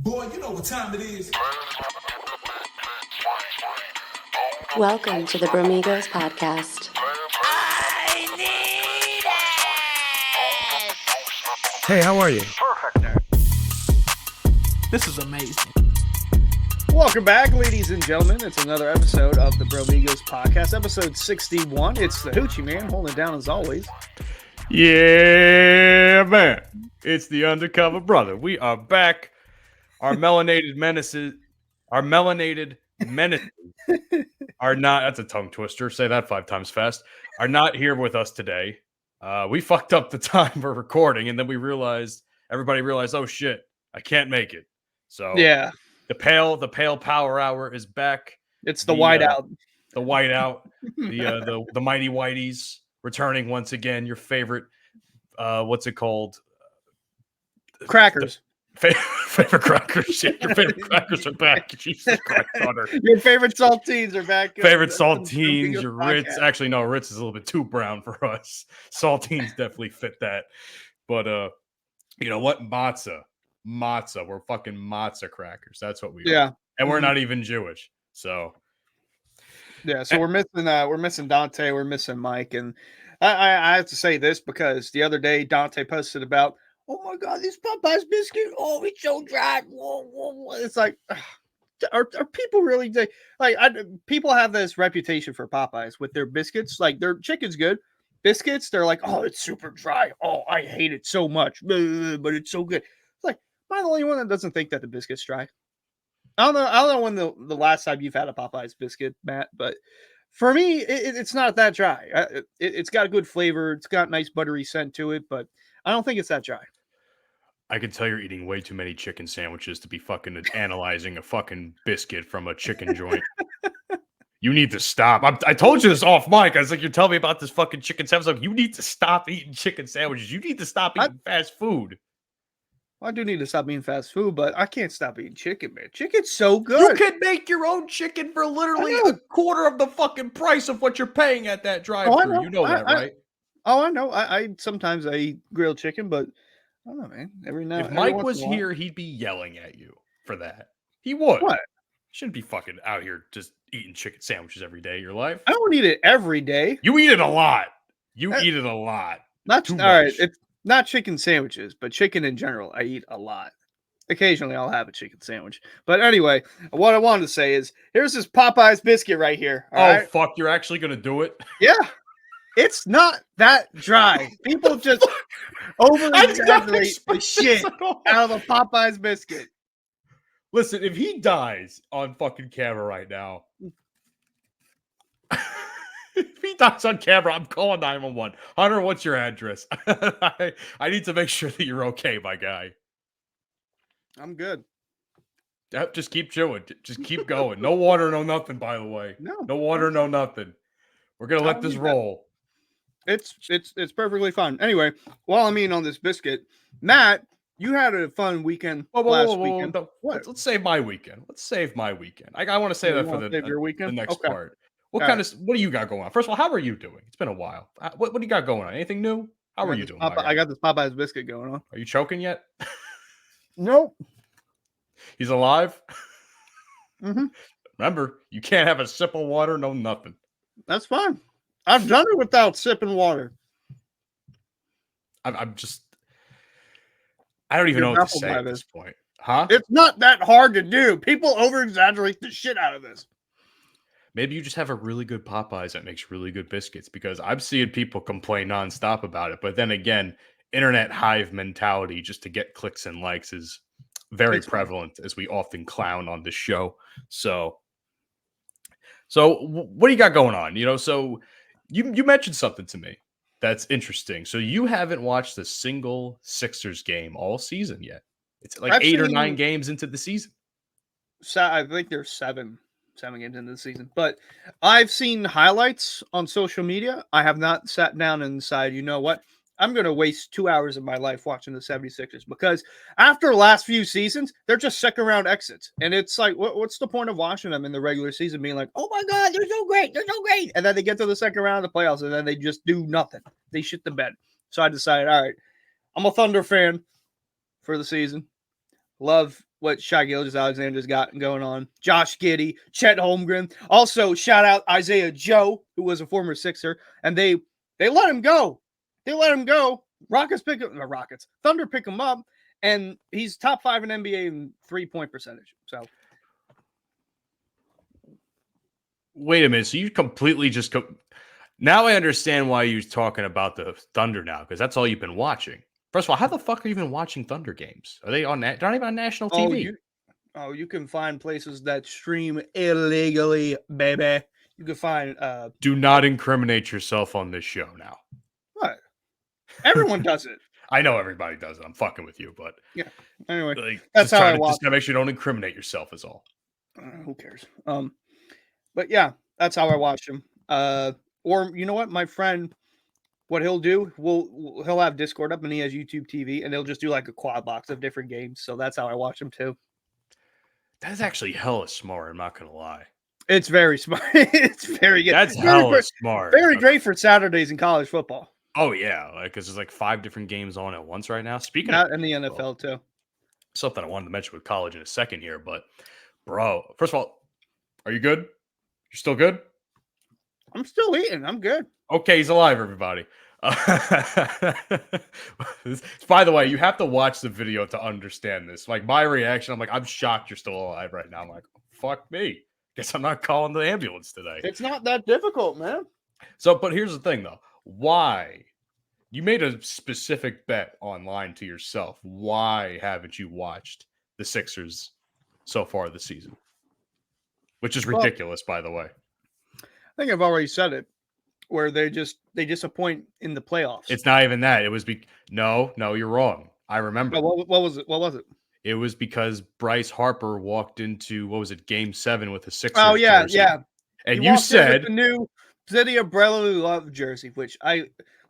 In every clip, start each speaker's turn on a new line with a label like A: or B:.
A: Boy, you know what time it is.
B: Welcome to the Bromigos podcast.
C: I need it!
D: Hey, how are you?
C: Perfect.
A: This is amazing.
C: Welcome back, ladies and gentlemen. It's another episode of the Bromigos podcast, episode 61. It's the Hoochieman holding it down as always.
D: Yeah, man. It's the Undercover Brotha. We are back. Our melanated menaces are not, that's a tongue twister. Say that 5 times fast. Are not here with us today. We fucked up the time for recording, and then everybody realized, oh shit, I can't make it. So
C: Yeah,
D: the pale power hour is back.
C: it's the whiteout.
D: The whiteout, the Mighty Whiteys returning once again. Your favorite, what's it called?
C: Crackers.
D: Favorite crackers. Your favorite crackers are back. Jesus Christ, Hunter.
C: Your favorite saltines are back.
D: Favorite saltines, your Ritz. Actually, no, Ritz is a little bit too brown for us. Saltines definitely fit that. But you know what? Matzah. We're fucking matzah crackers. That's what we are.
C: Yeah.
D: And we're not even Jewish. So
C: Yeah, so we're missing Dante, we're missing Mike, and I have to say this because the other day Dante posted about, oh my god, this Popeye's biscuit, oh, it's so dry. Whoa, whoa, whoa. It's like, are people really people have this reputation for Popeyes with their biscuits, like their chicken's good, biscuits they're like, oh, it's super dry, oh, I hate it so much, but it's so good. It's like, am I the only one that doesn't think that the biscuit's dry? I don't know when the last time you've had a Popeyes biscuit, Matt, but for me, it's not that dry. It's got a good flavor. It's got nice buttery scent to it, but I don't think it's that dry.
D: I can tell you're eating way too many chicken sandwiches to be fucking analyzing a fucking biscuit from a chicken joint. You need to stop. I told you this off mic. I was like, you're telling me about this fucking chicken sandwich. Like, you need to stop eating chicken sandwiches. You need to stop eating fast food.
C: I do need to stop eating fast food, but I can't stop eating chicken, man. Chicken's so good.
D: You can make your own chicken for literally a quarter of the fucking price of what you're paying at that drive-thru. You know that, right?
C: I know. I sometimes I eat grilled chicken, but I don't know, man.
D: If Mike was here, he'd be yelling at you for that. He would.
C: What?
D: You shouldn't be fucking out here just eating chicken sandwiches every day of your life.
C: I don't eat it every day.
D: You eat it a lot. Eat it a lot.
C: Not too much. All right. It's not chicken sandwiches, but chicken in general, I eat a lot. Occasionally, I'll have a chicken sandwich. But anyway, what I wanted to say is, here's this Popeye's biscuit right here.
D: Right? Fuck, you're actually going to do it?
C: Yeah. It's not that dry. People just over-exaggerate the shit out of a Popeye's biscuit.
D: Listen, if he dies on fucking camera right now, if he dies on camera, I'm calling 911. Hunter, what's your address? I need to make sure that you're okay, my guy.
C: I'm good.
D: Yep, just keep chewing. Just keep going. No water, no nothing, by the way. No water, no nothing. We're going to let this roll.
C: It's perfectly fine. Anyway, while I'm eating on this biscuit, Matt, you had a fun weekend last weekend.
D: Let's save my weekend. I want to say that for the next part. What do you got going on? First of all, how are you doing? It's been a while. What do you got going on? Anything new? How are you doing?
C: I got this Popeye's biscuit going on.
D: Are you choking yet?
C: Nope.
D: He's alive?
C: Mm-hmm.
D: Remember, you can't have a sip of water, no nothing.
C: That's fine. I've done it without sipping water.
D: I don't even know what to say at this point. Huh?
C: It's not that hard to do. People over-exaggerate the shit out of this.
D: Maybe you just have a really good Popeyes that makes really good biscuits, because I'm seeing people complain nonstop about it. But then again, internet hive mentality just to get clicks and likes is very prevalent, as we often clown on this show. So what do you got going on? So you mentioned something to me that's interesting. So you haven't watched a single Sixers game all season yet. It's like 8 or 9 games into the season.
C: I think there's 7 games into the season. But I've seen highlights on social media. I have not sat down and decided, you know what? I'm going to waste 2 hours of my life watching the 76ers, because after the last few seasons, they're just second round exits. And it's like, what's the point of watching them in the regular season being like, oh my God, they're so great. They're so great. And then they get to the second round of the playoffs and then they just do nothing. They shit the bed. So I decided, all right, I'm a Thunder fan for the season. Love what Shai Gilgeous-Alexander's got going on. Josh Giddey, Chet Holmgren. Also, shout out Isaiah Joe, who was a former Sixer, and they let him go. They let him go. Thunder pick him up, and he's top 5 in NBA in 3-point percentage. So,
D: wait a minute. So you completely just now I understand why you're talking about the Thunder now, because that's all you've been watching. First of all, how the fuck are you even watching Thunder games? Are they on? They're not even on national TV.
C: You can find places that stream illegally, baby. You can find.
D: Do not incriminate yourself on this show now.
C: What? Everyone does it.
D: I know everybody does it. I'm fucking with you, but
C: yeah. Anyway,
D: like,
C: that's how I watch.
D: Just gotta make sure you don't incriminate yourself. Is all.
C: Who cares? But yeah, that's how I watch him. Or you know what, my friend. What he'll do, he'll have Discord up and he has YouTube TV, and he'll just do like a quad box of different games. So that's how I watch him too.
D: That's actually hella smart. I'm not gonna lie.
C: It's very smart. It's very good.
D: That's hella smart.
C: Very great for Saturdays in college football.
D: Oh yeah, because there's like 5 different games on at once right now. Speaking
C: of
D: in
C: the NFL too.
D: Something I wanted to mention with college in a second here, but bro, first of all, are you good? You're still good?
C: I'm still eating. I'm good.
D: Okay, he's alive, everybody. By the way, you have to watch the video to understand this. Like my reaction, I'm like, I'm shocked you're still alive right now. I'm like, fuck me. Guess I'm not calling the ambulance today.
C: It's not that difficult, man.
D: So, but here's the thing though. Why? You made a specific bet online to yourself. Why haven't you watched the Sixers so far this season? Which is ridiculous, by the way.
C: I think I've already said it. Where they disappoint in the playoffs.
D: It's not even that. It was no, you're wrong. I remember.
C: What was it? What was it?
D: It was because Bryce Harper walked into Game 7 with a Sixers.
C: Oh yeah,
D: jersey.
C: yeah.
D: And you said
C: the new City of Brotherly Love jersey, which I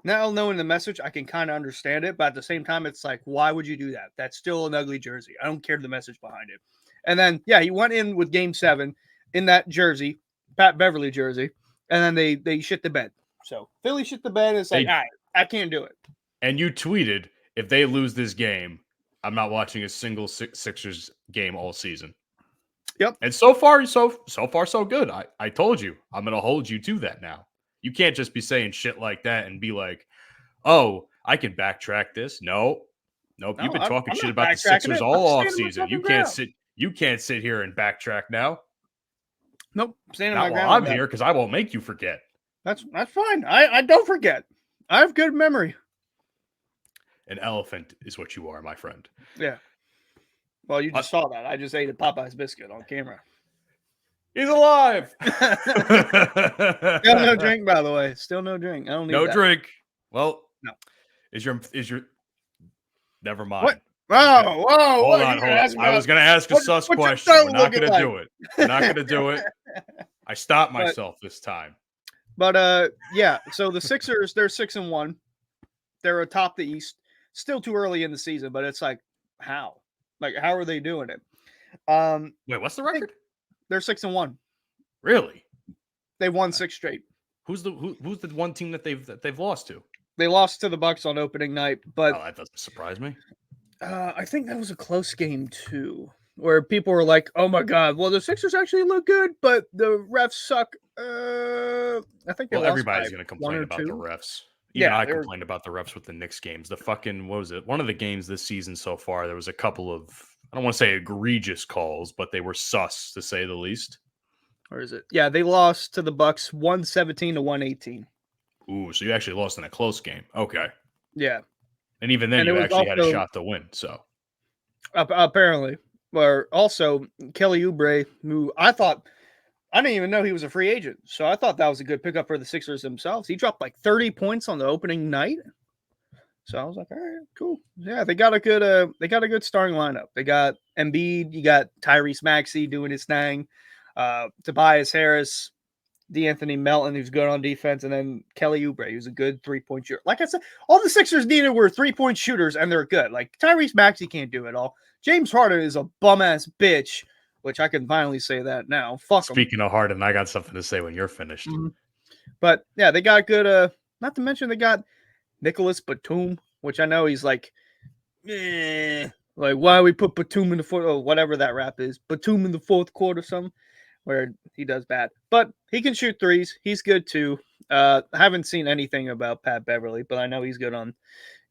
C: now knowing the message, I can kind of understand it, but at the same time, it's like, why would you do that? That's still an ugly jersey. I don't care the message behind it. And then he went in with Game 7 in that jersey, Pat Beverly jersey. And then they shit the bed. So Philly shit the bed. It's like, all right, I can't do it.
D: And you tweeted, if they lose this game, I'm not watching a single Sixers game all season.
C: Yep.
D: And so far, so good. I told you, I'm going to hold you to that now. You can't just be saying shit like that and be like, oh, I can backtrack this. Nope. You've been talking shit about the Sixers all off season. You can't sit here and backtrack now.
C: Nope.
D: Standing my ground. I'm here because I won't make you forget.
C: That's fine. I don't forget. I have good memory.
D: An elephant is what you are, my friend.
C: Yeah. Well, you just saw that. I just ate a Popeye's biscuit on camera.
D: He's alive.
C: Still no drink, by the way. Still no drink. I don't need
D: no
C: that.
D: Drink. Well,
C: no.
D: Is your? Never mind.
C: What? Whoa!
D: Hold on. I was going to ask a sus question. We're not going to do it. We're not going to do it. I stopped myself this time.
C: But yeah. So the Sixers, they're 6-1. They're atop the East. Still too early in the season, but it's like, how? Like, how are they doing it?
D: Wait, what's the record?
C: They're 6-1.
D: Really?
C: They won 6 straight.
D: Who's the one team that they've lost to?
C: They lost to the Bucks on opening night, but
D: that doesn't surprise me.
C: I think that was a close game too, where people were like, "Oh my god, well the Sixers actually look good, but the refs suck." I think
D: everybody's going to complain about the refs. Even I complained about the refs with the Knicks games. The fucking what was it? One of the games this season so far, there was a couple of I don't want to say egregious calls, but they were sus to say the least.
C: Or is it? Yeah, they lost to the Bucks 117-118.
D: Ooh, so you actually lost in a close game. Okay.
C: Yeah.
D: And even then, you actually had a shot to win. So
C: apparently, or also Kelly Oubre, who I didn't even know he was a free agent, so I thought that was a good pickup for the Sixers themselves. He dropped like 30 points on the opening night, so I was like, all right, cool. Yeah, they got a good starting lineup. They got Embiid, you got Tyrese Maxey doing his thing, Tobias Harris, DeAnthony Melton, who's good on defense, and then Kelly Oubre, who's a good 3-point shooter. Like I said, all the Sixers needed were 3-point shooters, and they're good. Like Tyrese Maxey can't do it all. James Harden is a bum-ass bitch, which I can finally say that now. Fuck him.
D: Speaking of Harden, I got something to say when you're finished.
C: Mm-hmm. But, yeah, they got good not to mention they got Nicholas Batum, which I know he's like, Like, why we put Batum in the fourth, or whatever that rap is, Batum in the fourth quarter, something where he does bad, but he can shoot threes. He's good too. I haven't seen anything about Pat Beverly, but I know he's good on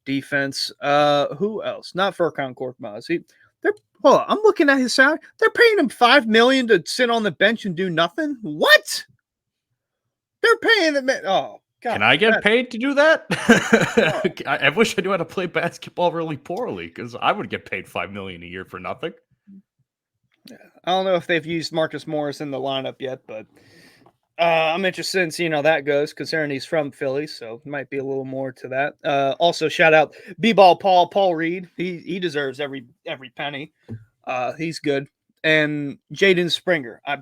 C: defense. Who else? Not Furkan Korkmaz. Hold on, I'm looking at his salary. They're paying him $5 million to sit on the bench and do nothing. What? They're paying the man. Oh God!
D: Can I get paid to do that? I wish I knew how to play basketball really poorly because I would get paid $5 million a year for nothing.
C: I don't know if they've used Marcus Morris in the lineup yet, but I'm interested in seeing how that goes, considering he's from Philly, so might be a little more to that. Also, shout out B-Ball Paul Reed. He deserves every penny. He's good. And Jaden Springer. I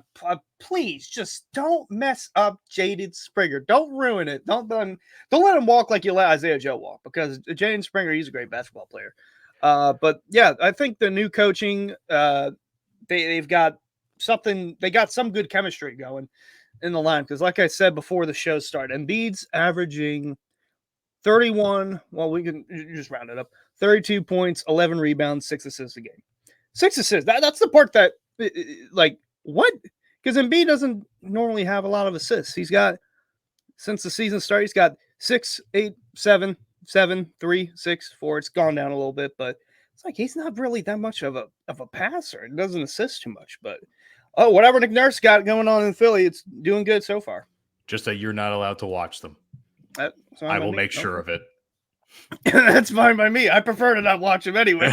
C: please just don't mess up Jaden Springer. Don't ruin it. Don't let him walk like you let Isaiah Joe walk, because Jaden Springer, he's a great basketball player. But yeah, I think the new coaching, they've got something. They got some good chemistry going in the line, because like I said before the show started, Embiid's averaging 31. Well, we can just round it up. 32 points, 11 rebounds, 6 assists a game. 6 assists. That's the part that, like, what? Because Embiid doesn't normally have a lot of assists. He's got, since the season started, he's got 6, 8, 7, 7, 3, 6, 4. It's gone down a little bit, but it's like he's not really that much of a passer. It doesn't assist too much, but whatever Nick Nurse got going on in Philly, it's doing good so far.
D: Just that you're not allowed to watch them. I will make sure of it.
C: That's fine by me. I prefer to not watch them anyway.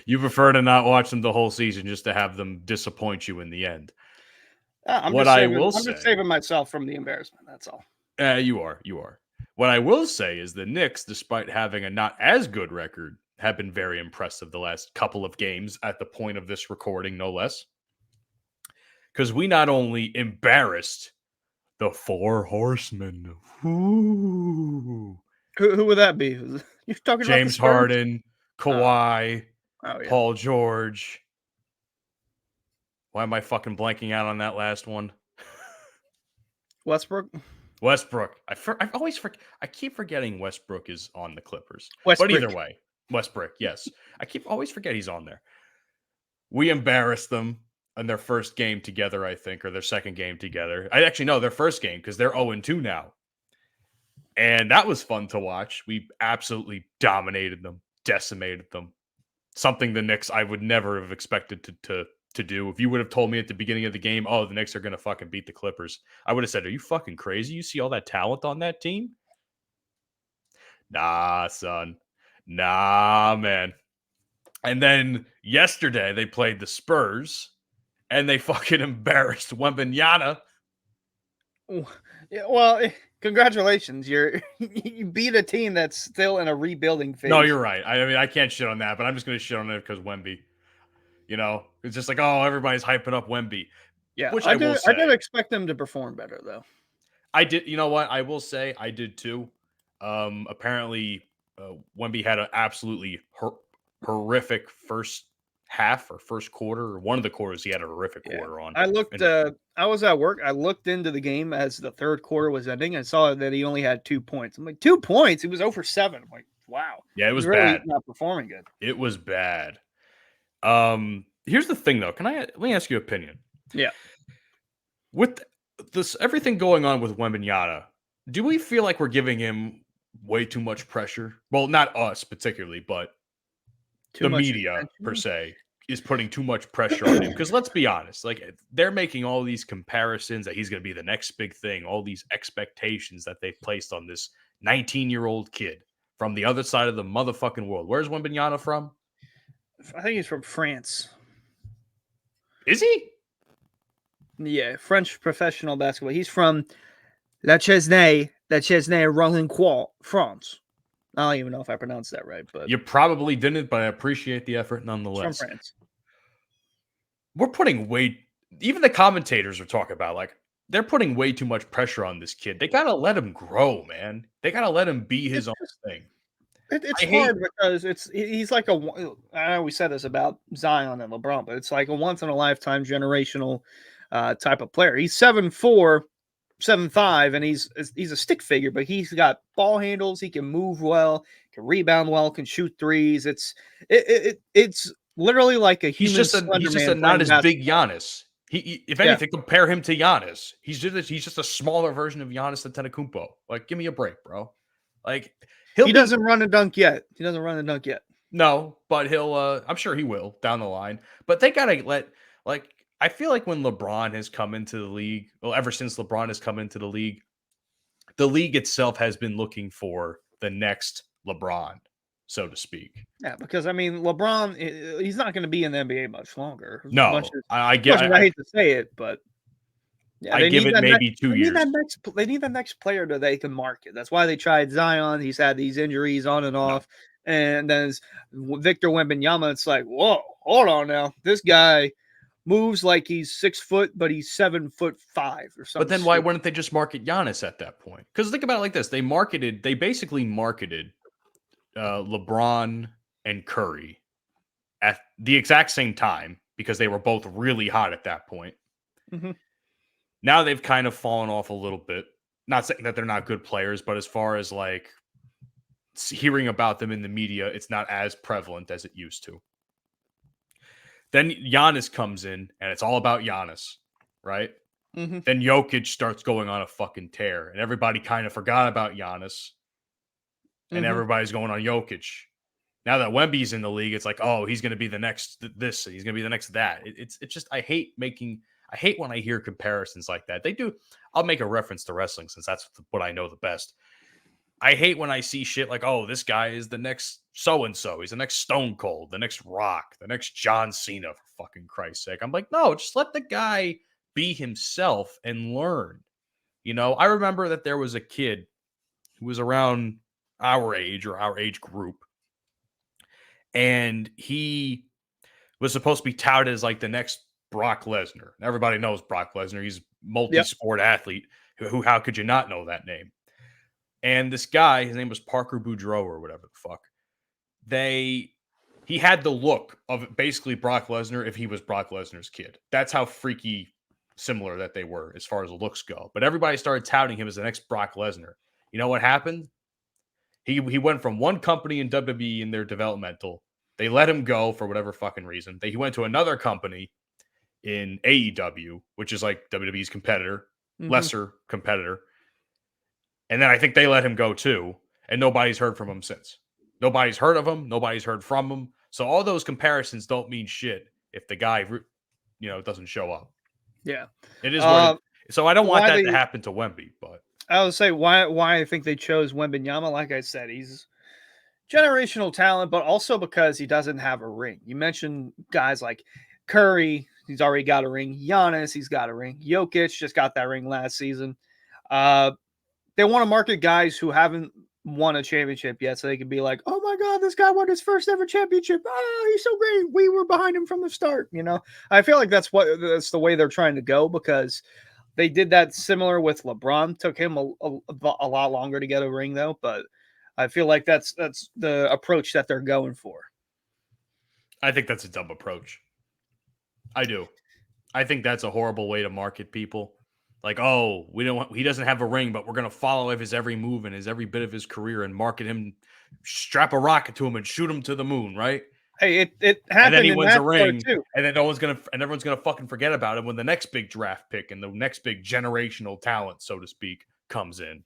D: You prefer to not watch them the whole season just to have them disappoint you in the end.
C: I'm just saving myself from the embarrassment. That's all.
D: You are. What I will say is the Knicks, despite having a not as good record, have been very impressive the last couple of games at the point of this recording, no less. Because we not only embarrassed the Four Horsemen. Ooh.
C: Who would that be? You're talking
D: James
C: about
D: Harden, Kawhi,
C: yeah.
D: Paul George. Why am I fucking blanking out on that last one?
C: Westbrook.
D: I always forget. I keep forgetting Westbrook is on the Clippers.
C: Westbrook.
D: But either way, Westbrook, yes. I always forget he's on there. We embarrassed them in their first game together, I think, or their second game together. I actually know their first game, because they're 0-2 now. And that was fun to watch. We absolutely dominated them, decimated them. Something the Knicks I would never have expected to do. If you would have told me at the beginning of the game, oh, the Knicks are going to fucking beat the Clippers, I would have said, are you fucking crazy? You see all that talent on that team? Nah, son. Nah, man. And then yesterday they played the Spurs, and they fucking embarrassed Wembanyama.
C: Yeah, well, congratulations. You beat a team that's still in a rebuilding phase.
D: No, you're right. I mean, I can't shit on that, but I'm just going to shit on it because Wemby. You know, it's just like, oh, everybody's hyping up Wemby.
C: Yeah, I did expect them to perform better, though.
D: I did. You know what? I will say I did too. Apparently, Wemby had an absolutely horrific first half or first quarter, or one of the quarters. He had a horrific quarter on.
C: I looked. I was at work. I looked into the game as the third quarter was ending. I saw that he only had 2 points. I'm like, 2 points? He was 0 for 7. I'm like, wow.
D: Yeah, it was
C: really
D: bad.
C: Not performing good.
D: It was bad. Here's the thing, though. Let me ask you your opinion?
C: Yeah.
D: With this everything going on with Wembanyama, do we feel like we're giving him way too much pressure? Well, not us particularly, but the media per se is putting too much pressure on him. Because let's be honest, like, they're making all these comparisons that he's going to be the next big thing, all these expectations that they've placed on this 19-year-old kid from the other side of the motherfucking world. Where's Wembanyama from?
C: I think he's from France.
D: Is he?
C: Yeah, French professional basketball. He's from La Chesnay, Rollincourt, France. I don't even know if I pronounced that right, but
D: you probably didn't, but I appreciate the effort nonetheless.
C: From France.
D: We're putting even the commentators are talking about, like, they're putting way too much pressure on this kid. They gotta let him grow, man. They gotta let him be his own thing.
C: It's hard because he's like I know we said this about Zion and LeBron, but it's like a once in a lifetime generational type of player. He's 7'4", 7'5", and he's a stick figure, but he's got ball handles. He can move well, can rebound well, can shoot threes. It's literally like a
D: He's
C: human
D: just
C: Slender
D: he's just
C: Man
D: a not
C: playing
D: as big
C: basketball.
D: Giannis. If
C: Yeah.
D: anything, compare him to Giannis. He's just a smaller version of Giannis Antetokounmpo. Like, give me a break, bro. Like,
C: He doesn't run and dunk yet.
D: No, but I'm sure he will down the line. But they gotta I feel like when LeBron has come into the league, well, ever since LeBron has come into the league itself has been looking for the next LeBron, so to speak.
C: Yeah, because I mean, LeBron, he's not going to be in the NBA much longer. As much
D: No,
C: as,
D: I
C: as much
D: get
C: as I hate to say it, but yeah,
D: I
C: they
D: give
C: need
D: it
C: that.
D: maybe 2
C: They need
D: years.
C: that next. They need that next player that they can market. That's why they tried Zion. He's had these injuries on and
D: No.
C: off, and then Victor Wembanyama. It's like, whoa, hold on now. This guy moves like he's 6 foot, but he's 7'5" or something.
D: But then why wouldn't they just market Giannis at that point? Because think about it like this: they basically marketed LeBron and Curry at the exact same time because they were both really hot at that point.
C: Mm-hmm.
D: Now they've kind of fallen off a little bit. Not saying that they're not good players, but as far as like hearing about them in the media, it's not as prevalent as it used to. Then Giannis comes in, and it's all about Giannis, right?
C: Mm-hmm.
D: Then Jokic starts going on a fucking tear, and everybody kind of forgot about Giannis, and everybody's going on Jokic. Now that Wemby's in the league, it's like, oh, he's going to be the next this, he's going to be the next that. It's just I hate when I hear comparisons like that. They do. I'll make a reference to wrestling since that's what I know the best. I hate when I see shit like, oh, this guy is the next so-and-so. He's the next Stone Cold, the next Rock, the next John Cena, for fucking Christ's sake. I'm like, no, just let the guy be himself and learn. You know, I remember that there was a kid who was around our age or our age group, and he was supposed to be touted as like the next Brock Lesnar. Everybody knows Brock Lesnar. He's a multi-sport athlete. Who how could you not know that name? And this guy, his name was Parker Boudreaux or whatever the fuck. He had the look of basically Brock Lesnar if he was Brock Lesnar's kid. That's how freaky similar that they were as far as looks go. But everybody started touting him as the next Brock Lesnar. You know what happened? He went from one company in WWE in their developmental. They let him go for whatever fucking reason. He went to another company in AEW, which is like WWE's competitor, lesser competitor. And then I think they let him go too. And nobody's heard from him since. Nobody's heard of him. Nobody's heard from him. So all those comparisons don't mean shit if the guy, doesn't show up.
C: Yeah.
D: It is what it, so I don't want that to happen to Wemby, but
C: I would say why I think they chose Wembanyama. Like I said, he's generational talent, but also because he doesn't have a ring. You mentioned guys like Curry, he's already got a ring. Giannis, he's got a ring. Jokic just got that ring last season. They want to market guys who haven't won a championship yet, so they can be like, "Oh my God, this guy won his first ever championship! Oh, he's so great! We were behind him from the start." You know, I feel like that's the way they're trying to go because they did that similar with LeBron. Took him a lot longer to get a ring though, but I feel like that's the approach that they're going for.
D: I think that's a dumb approach. I do. I think that's a horrible way to market people. Like, oh, he doesn't have a ring, but we're going to follow his every move and his every bit of his career and market him, strap a rocket to him and shoot him to the moon, right?
C: Hey, it happened.
D: And then he wins a ring,
C: too.
D: And then everyone's gonna fucking forget about him when the next big draft pick and the next big generational talent, so to speak, comes in.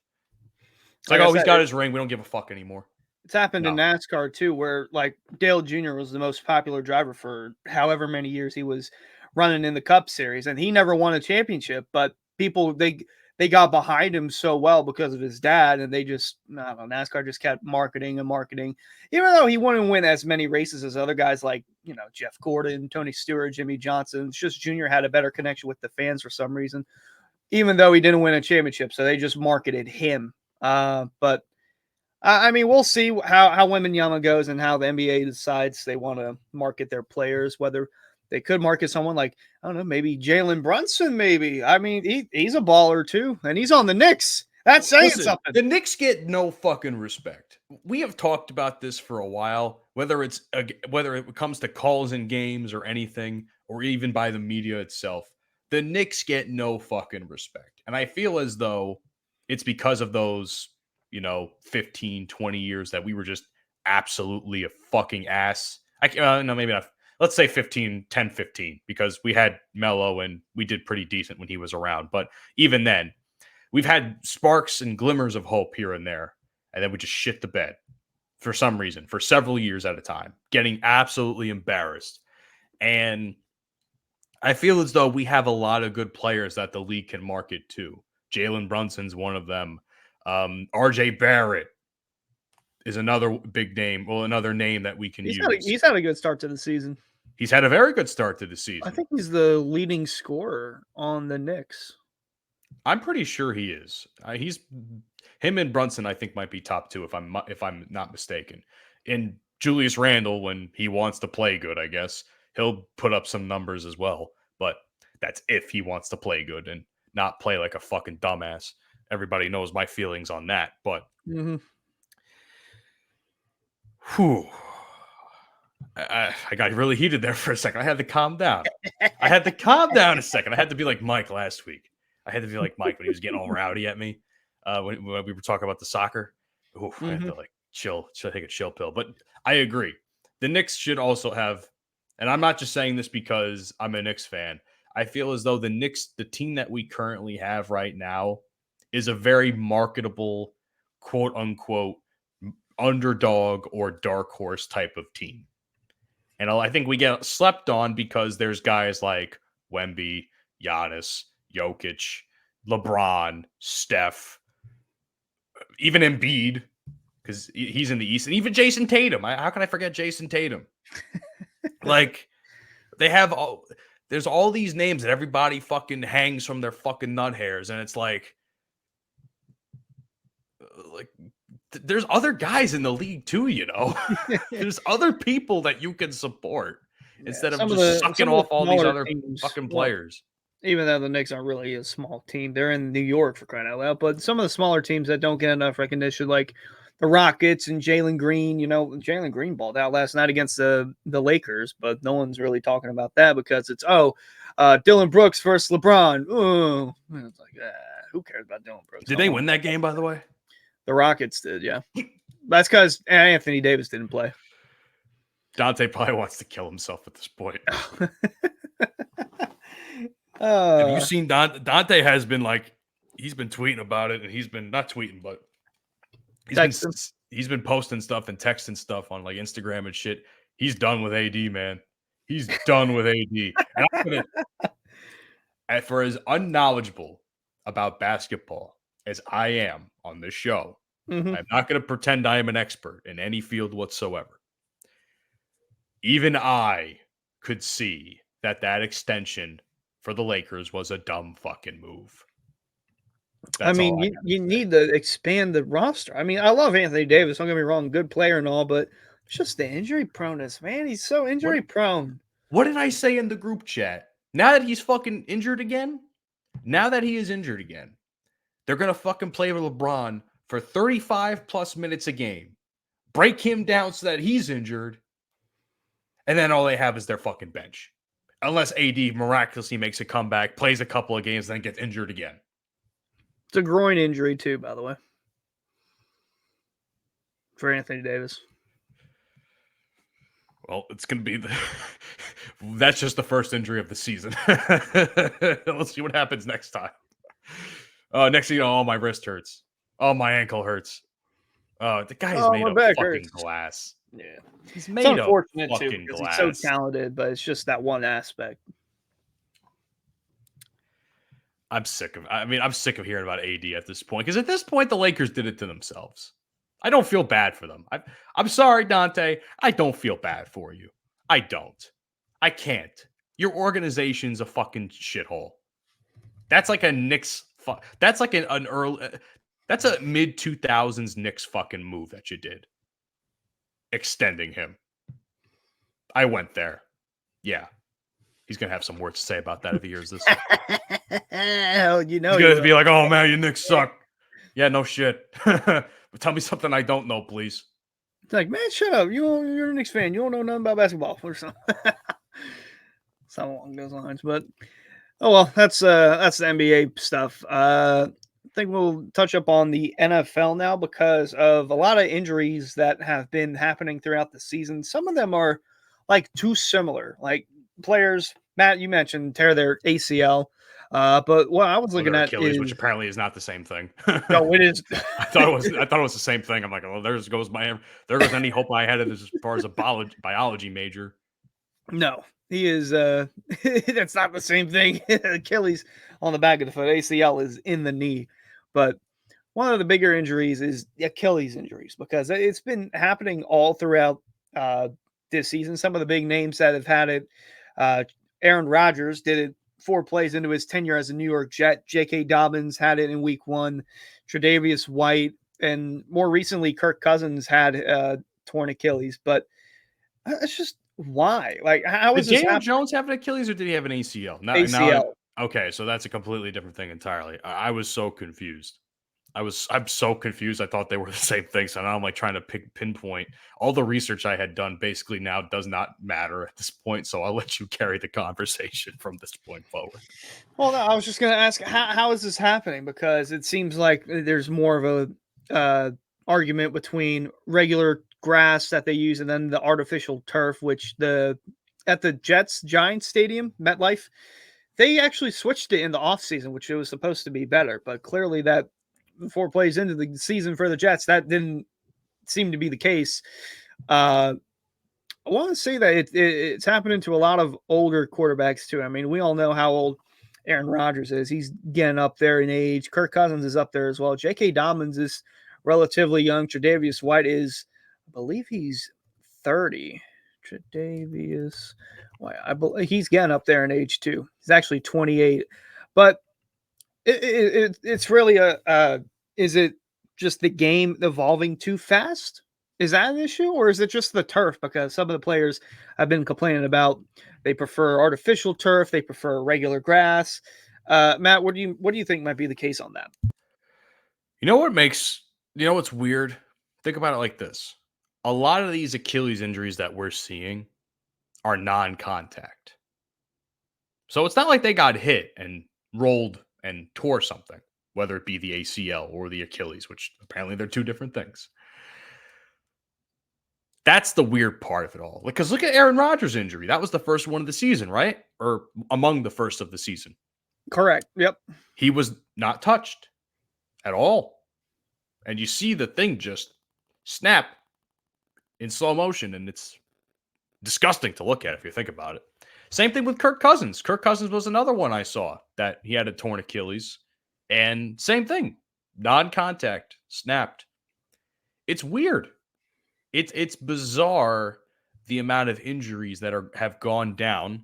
D: It's like, oh, he's got his ring. We don't give a fuck anymore.
C: It's happened in NASCAR too, where like Dale Jr. was the most popular driver for however many years he was running in the Cup Series, and he never won a championship. But people they got behind him so well because of his dad, and they just NASCAR just kept marketing, even though he wouldn't win as many races as other guys like Jeff Gordon, Tony Stewart, Jimmy Johnson. It's just Jr. had a better connection with the fans for some reason, even though he didn't win a championship. So they just marketed him. But I mean, we'll see how Wembanyama goes and how the NBA decides they want to market their players, whether they could market someone like, I don't know, maybe Jalen Brunson, maybe. I mean, he's a baller too, and he's on the Knicks. That's saying something.
D: The Knicks get no fucking respect. We have talked about this for a while, whether it comes to calls in games or anything, or even by the media itself. the Knicks get no fucking respect. And I feel as though it's because of those, 15, 20 years that we were just absolutely a fucking ass. No, maybe not. Let's say 15, 10, 15, because we had Melo and we did pretty decent when he was around. But even then, we've had sparks and glimmers of hope here and there. And then we just shit the bed for some reason, for several years at a time, getting absolutely embarrassed. And I feel as though we have a lot of good players that the league can market to. Jalen Brunson's one of them. RJ Barrett is another big name. Well, another name that we can use.
C: He's had a good start to the season.
D: He's had a very good start to the season.
C: I think he's the leading scorer on the Knicks.
D: I'm pretty sure he is. Him and Brunson, I think, might be top two if I'm not mistaken. And Julius Randle, when he wants to play good, I guess he'll put up some numbers as well. But that's if he wants to play good and not play like a fucking dumbass. Everybody knows my feelings on that. But I got really heated there for a second. I had to calm down. I had to calm down a second. I had to be like Mike last week. I had to be like Mike when he was getting all rowdy at me when we were talking about the soccer. I had to like chill, take a chill pill. But I agree. The Knicks should also have, and I'm not just saying this because I'm a Knicks fan. I feel as though the Knicks, the team that we currently have right now, is a very marketable, quote unquote, underdog or dark horse type of team. And I think we get slept on because there's guys like Wemby, Giannis, Jokic, LeBron, Steph, even Embiid, because he's in the East, and even Jason Tatum. How can I forget Jason Tatum? Like, there's all these names that everybody fucking hangs from their fucking nut hairs, and it's like there's other guys in the league too, There's other people that you can support instead of just sucking off all these other fucking players.
C: Even though the Knicks aren't really a small team, they're in New York for crying out loud. But some of the smaller teams that don't get enough recognition, like the Rockets and Jalen Green, Jalen Green balled out last night against the Lakers, but no one's really talking about that because it's Dylan Brooks versus LeBron. Oh, it's like who cares about Dylan Brooks?
D: Did they win that game, by the way?
C: The Rockets did, yeah. That's because Anthony Davis didn't play.
D: Dante probably wants to kill himself at this point. Have you seen Dante has been like, he's been tweeting about it, and he's been not tweeting, but he's been posting stuff and texting stuff on like Instagram and shit. He's done with AD, man. He's done with AD. And for as unknowledgeable about basketball as I am on this show, I'm not going to pretend I am an expert in any field whatsoever. Even I could see that extension for the Lakers was a dumb fucking move.
C: You need to expand the roster. I mean, I love Anthony Davis. Don't get me wrong, good player and all, but it's just the injury proneness, man. He's so injury prone.
D: What did I say in the group chat? Now that he's fucking injured again, they're going to fucking play with LeBron for 35 plus minutes a game, break him down so that he's injured, and then all they have is their fucking bench. Unless AD miraculously makes a comeback, plays a couple of games, then gets injured again.
C: It's a groin injury too, by the way, for Anthony Davis.
D: Well, it's going to be that's just the first injury of the season. Let's see what happens next time. Next thing you know, my wrist hurts. Oh, my ankle hurts. The guy's made of fucking glass.
C: Yeah.
D: He's made of
C: glass.
D: fucking
C: He's so talented, but it's just that one aspect.
D: I'm sick of hearing about AD at this point. Because at this point, the Lakers did it to themselves. I don't feel bad for them. I'm sorry, Dante. I don't feel bad for you. I don't. I can't. Your organization's a fucking shithole. That's like a Knicks. That's like an early. That's a mid 2000s Knicks fucking move that you did. Extending him. I went there. Yeah. He's going to have some words to say about that if he hears this.
C: Hell,
D: he's going to be like, oh, man, you Knicks suck. Yeah, no shit. Tell me something I don't know, please.
C: It's like, man, shut up. You're a Knicks fan. You don't know nothing about basketball or something. Something along those lines. But Oh well, that's the NBA stuff. I think we'll touch up on the NFL now because of a lot of injuries that have been happening throughout the season. Some of them are like too similar. Like players, Matt, you mentioned tear their ACL. But what I was
D: Or
C: looking
D: their
C: at
D: Achilles, which
C: is
D: apparently is not the same thing.
C: no, it is
D: I thought it was the same thing. I'm like, oh, there goes any hope I had as far as a biology major.
C: no. He is that's not the same thing. Achilles on the back of the foot. ACL is in the knee. But one of the bigger injuries is the Achilles injuries because it's been happening all throughout uh, this season. Some of the big names that have had it, uh, Aaron Rodgers did it 4 plays into his tenure as a New York Jet. J.K. Dobbins had it in Week 1. Tre'Davious White, and more recently, Kirk Cousins had torn Achilles. But it's just why? Like, how
D: Did
C: is this
D: Daniel
C: happening?
D: Jones have an Achilles or did he have an ACL?
C: ACL.
D: Okay, so that's a completely different thing entirely. I was so confused. I'm so confused. I thought they were the same thing. So now I'm like trying to pinpoint all the research I had done. Basically, now does not matter at this point. So I'll let you carry the conversation from this point forward.
C: Well, no, I was just going to ask, how is this happening? Because it seems like there's more of a argument between regular grass that they use and then the artificial turf, which at the Jets Giants Stadium, MetLife, they actually switched it in the offseason, which it was supposed to be better. But clearly, that 4 plays into the season for the Jets, that didn't seem to be the case. Uh, I want to say that it's happening to a lot of older quarterbacks too. I mean, we all know how old Aaron Rodgers is. He's getting up there in age. Kirk Cousins is up there as well. J.K. Dobbins is relatively young. Tre'Davious White is, I believe he's 30. Tre'Davious White, I believe he's getting up there in age too. He's actually 28. But it's really is it just the game evolving too fast? Is that an issue, or is it just the turf? Because some of the players have been complaining about they prefer artificial turf, they prefer regular grass. Matt, what do you think might be the case on that?
D: You know what's weird? Think about it like this. A lot of these Achilles injuries that we're seeing are non-contact. So it's not like they got hit and rolled and tore something, whether it be the ACL or the Achilles, which apparently they're two different things. That's the weird part of it all. Because look at Aaron Rodgers' injury. That was the first one of the season, right? Or among the first of the season.
C: Correct. Yep.
D: He was not touched at all. And you see the thing just snap in slow motion, and it's disgusting to look at if you think about it. Same thing with Kirk Cousins. Kirk Cousins was another one I saw that he had a torn Achilles. And same thing. Non-contact, snapped. It's weird. It's bizarre the amount of injuries that have gone down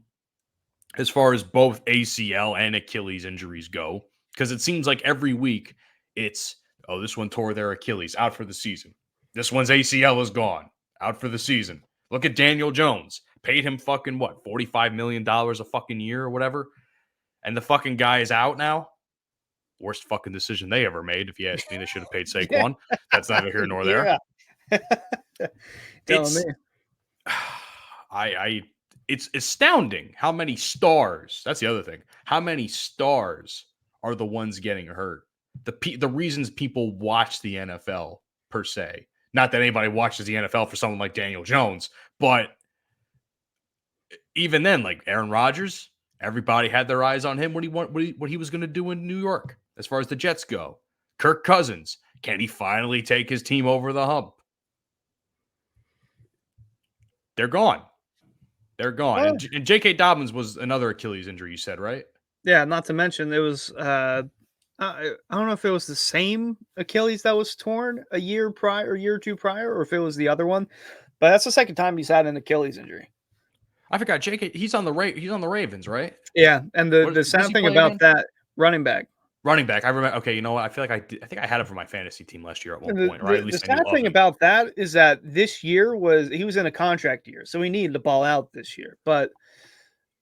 D: as far as both ACL and Achilles injuries go. Because it seems like every week it's, oh, this one tore their Achilles, out for the season. This one's ACL is gone, out for the season. Look at Daniel Jones. Paid him fucking what, $45 million a fucking year or whatever? And the fucking guy is out now? Worst fucking decision they ever made. If you ask me, they should have paid Saquon. That's neither here nor there.
C: Yeah. Telling me.
D: It's it's astounding how many stars. That's the other thing. How many stars are the ones getting hurt? The reasons people watch the NFL per se. Not that anybody watches the NFL for someone like Daniel Jones, but even then, like Aaron Rodgers, everybody had their eyes on him. What he was going to do in New York as far as the Jets go. Kirk Cousins, can he finally take his team over the hump? They're gone. They're gone.
C: Well,
D: And J.K. Dobbins was another Achilles injury, you said, right?
C: yeah, not to mention it was I don't know if it was the same Achilles that was torn a year or two prior, or if it was the other one. But that's the second time he's had an Achilles injury.
D: I forgot. J.K. He's on the Ravens, right?
C: Yeah, and the
D: Where's
C: sad
D: he
C: thing
D: playing
C: about
D: again?
C: that running back.
D: Running back. I remember. Okay, you know what? I feel like I think I had him for my fantasy team last year at one
C: The,
D: point, right? At
C: the, the
D: least I knew
C: sad
D: of
C: thing
D: him.
C: about that is that this year he was in a contract year, so he needed to ball out this year. But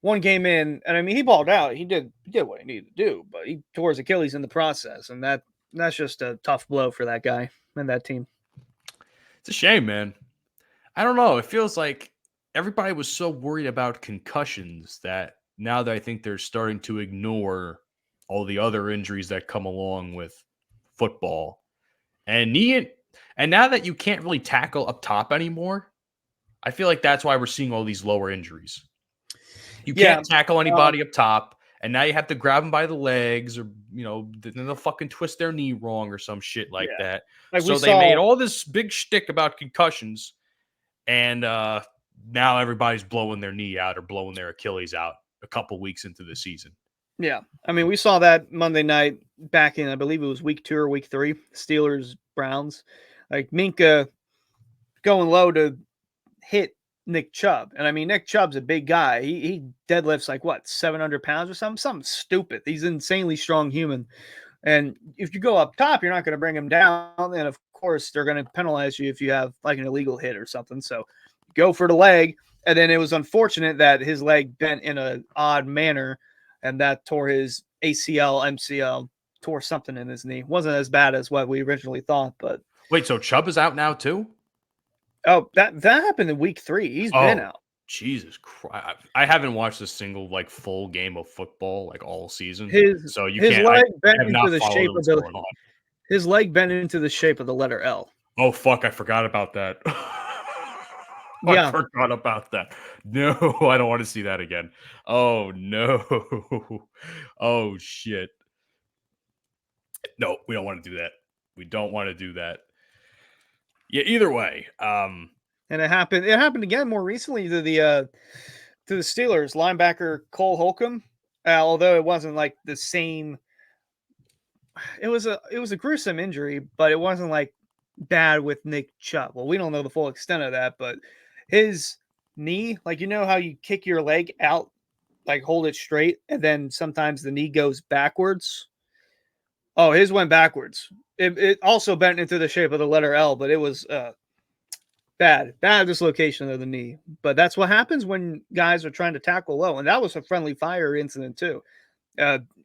C: one game in, and I mean he balled out. He did what he needed to do, but he tore his Achilles in the process, and that's just a tough blow for that guy and that team.
D: It's a shame, man. I don't know. It feels like everybody was so worried about concussions that now that I think they're starting to ignore all the other injuries that come along with football and and now that you can't really tackle up top anymore, I feel like that's why we're seeing all these lower injuries. You
C: Yeah.
D: can't tackle anybody up top, and now you have to grab them by the legs, or then they'll fucking twist their knee wrong or some shit like that.
C: Like
D: so they made all this big shtick about concussions, and now everybody's blowing their knee out or blowing their Achilles out a couple weeks into the season.
C: Yeah. I mean, we saw that Monday night back in, I believe it was week 2 or week 3, Steelers, Browns. Like Minka going low to hit Nick Chubb. And I mean, Nick Chubb's a big guy. He deadlifts like what, 700 pounds or something stupid. He's an insanely strong human. And if you go up top, you're not going to bring him down. And of course, they're going to penalize you if you have like an illegal hit or something. So go for the leg. And then it was unfortunate that his leg bent in an odd manner, and that tore his ACL, MCL, tore something in his knee. Wasn't as bad as what we originally thought, but
D: wait, so Chubb is out now too?
C: Oh, that happened in week 3. He's been out.
D: Jesus Christ! I haven't watched a single like full game of football like all season. So you
C: his
D: can't.
C: Leg
D: I
C: bent
D: have
C: into
D: not
C: the
D: followed
C: shape
D: what's
C: of
D: going on.
C: His leg bent into the shape of the letter L.
D: Oh fuck! I forgot about that.
C: Yeah.
D: I forgot about that. No, I don't want to see that again. Oh no. Oh shit. No, we don't want to do that. We don't want to do that. Yeah, either way.
C: And it happened again more recently to the Steelers linebacker Cole Holcomb. Although it wasn't like the same, it was a gruesome injury, but it wasn't like bad with Nick Chubb. Well, we don't know the full extent of that, but his knee, like, you know how you kick your leg out, like hold it straight, and then sometimes the knee goes backwards. Oh, his went backwards. It also bent into the shape of the letter L, but it was bad dislocation of the knee. But that's what happens when guys are trying to tackle low, and that was a friendly fire incident too.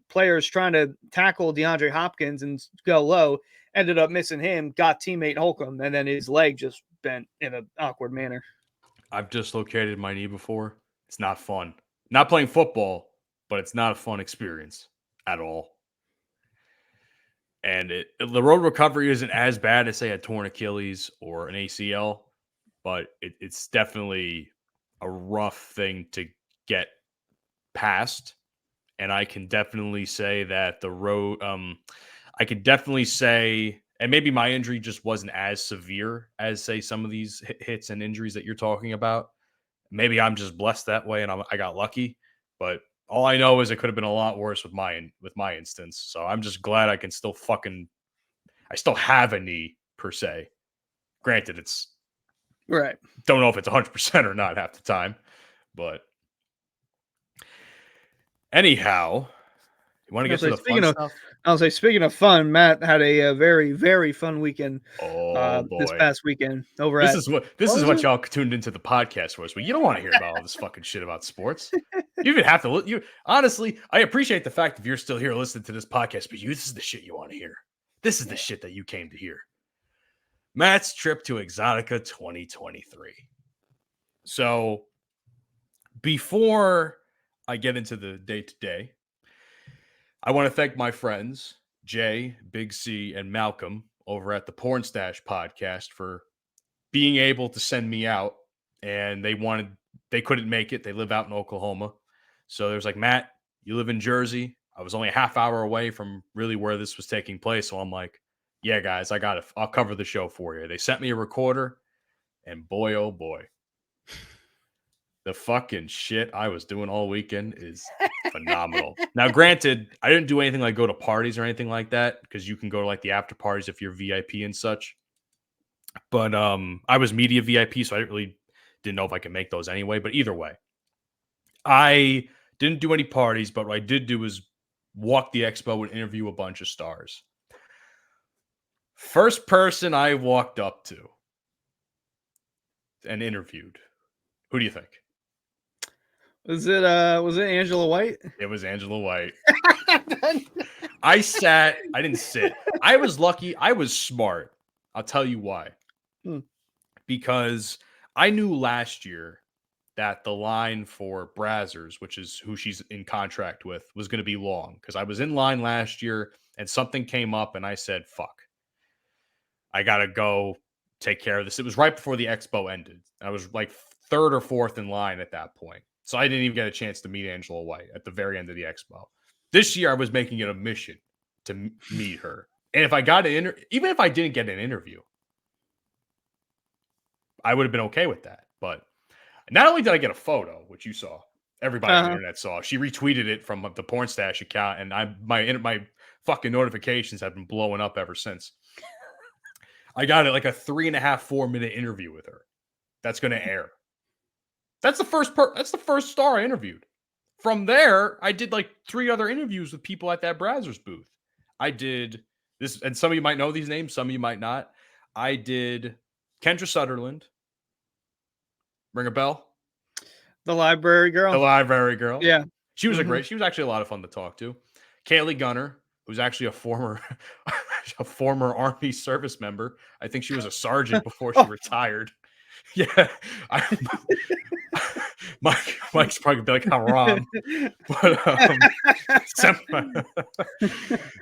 C: Players trying to tackle DeAndre Hopkins and go low ended up missing him, got teammate Holcomb, and then his leg just bent in an awkward manner.
D: I've dislocated my knee before. It's not fun. Not playing football, but it's not a fun experience at all. And the road recovery isn't as bad as, say, a torn Achilles or an ACL, but it's definitely a rough thing to get past. And I can definitely say that the road, I could definitely say, and maybe my injury just wasn't as severe as, say, some of these hits and injuries that you're talking about. Maybe I'm just blessed that way and I got lucky, but all I know is it could have been a lot worse with my instance. So I'm just glad I can still I still have a knee per se. Granted, it's
C: right.
D: Don't know if it's 100% or not half the time, but anyhow, you want to get to the fun stuff?
C: I'll say, speaking of fun, Matt had a very, very fun weekend.
D: Oh boy,
C: this past weekend over
D: this is what y'all tuned into the podcast for. But you don't want to hear about all this fucking shit about sports. You even have to. You honestly, I appreciate the fact if you're still here listening to this podcast, but this is the shit you want to hear. This is the shit that you came to hear. Matt's trip to Exxxotica 2023. So before I get into the day-to-day, I want to thank my friends, Jay, Big C, and Malcolm over at the Porn Stash podcast for being able to send me out. And they couldn't make it. They live out in Oklahoma. So there's like, Matt, you live in Jersey. I was only a half hour away from really where this was taking place. So I'm like, yeah, guys, I got it. I'll cover the show for you. They sent me a recorder, and boy, oh boy, the fucking shit I was doing all weekend is phenomenal. Now, granted, I didn't do anything like go to parties or anything like that, because you can go to like the after parties if you're VIP and such. But I was media VIP, so I didn't know if I could make those anyway. But either way, I didn't do any parties, but what I did do was walk the expo and interview a bunch of stars. First person I walked up to and interviewed. Who do you think?
C: Was it Angela White?
D: It was Angela White. I didn't sit. I was lucky. I was smart. I'll tell you why. Because I knew last year that the line for Brazzers, which is who she's in contract with, was going to be long because I was in line last year and something came up and I said, fuck, I got to go take care of this. It was right before the expo ended. I was like third or fourth in line at that point. So I didn't even get a chance to meet Angela White at the very end of the expo. This year I was making it a mission to meet her. And if I got an even if I didn't get an interview, I would have been okay with that. But not only did I get a photo, which you saw, everybody on the internet saw, she retweeted it from the Porn Stash account, and my fucking notifications have been blowing up ever since. I got it like a 3.5-4 minute interview with her. That's going to air. That's the first star I interviewed. From there, I did like 3 other interviews with people at that Brazzers booth. I did this, and some of you might know these names, some of you might not. I did Kendra Sutherland. Ring a bell?
C: The library girl.
D: The library girl.
C: Yeah.
D: She was she was actually a lot of fun to talk to. Kaylee Gunner, who's actually a former Army service member. I think she was a sergeant before she retired. Yeah. Mike's probably gonna be like, how wrong. But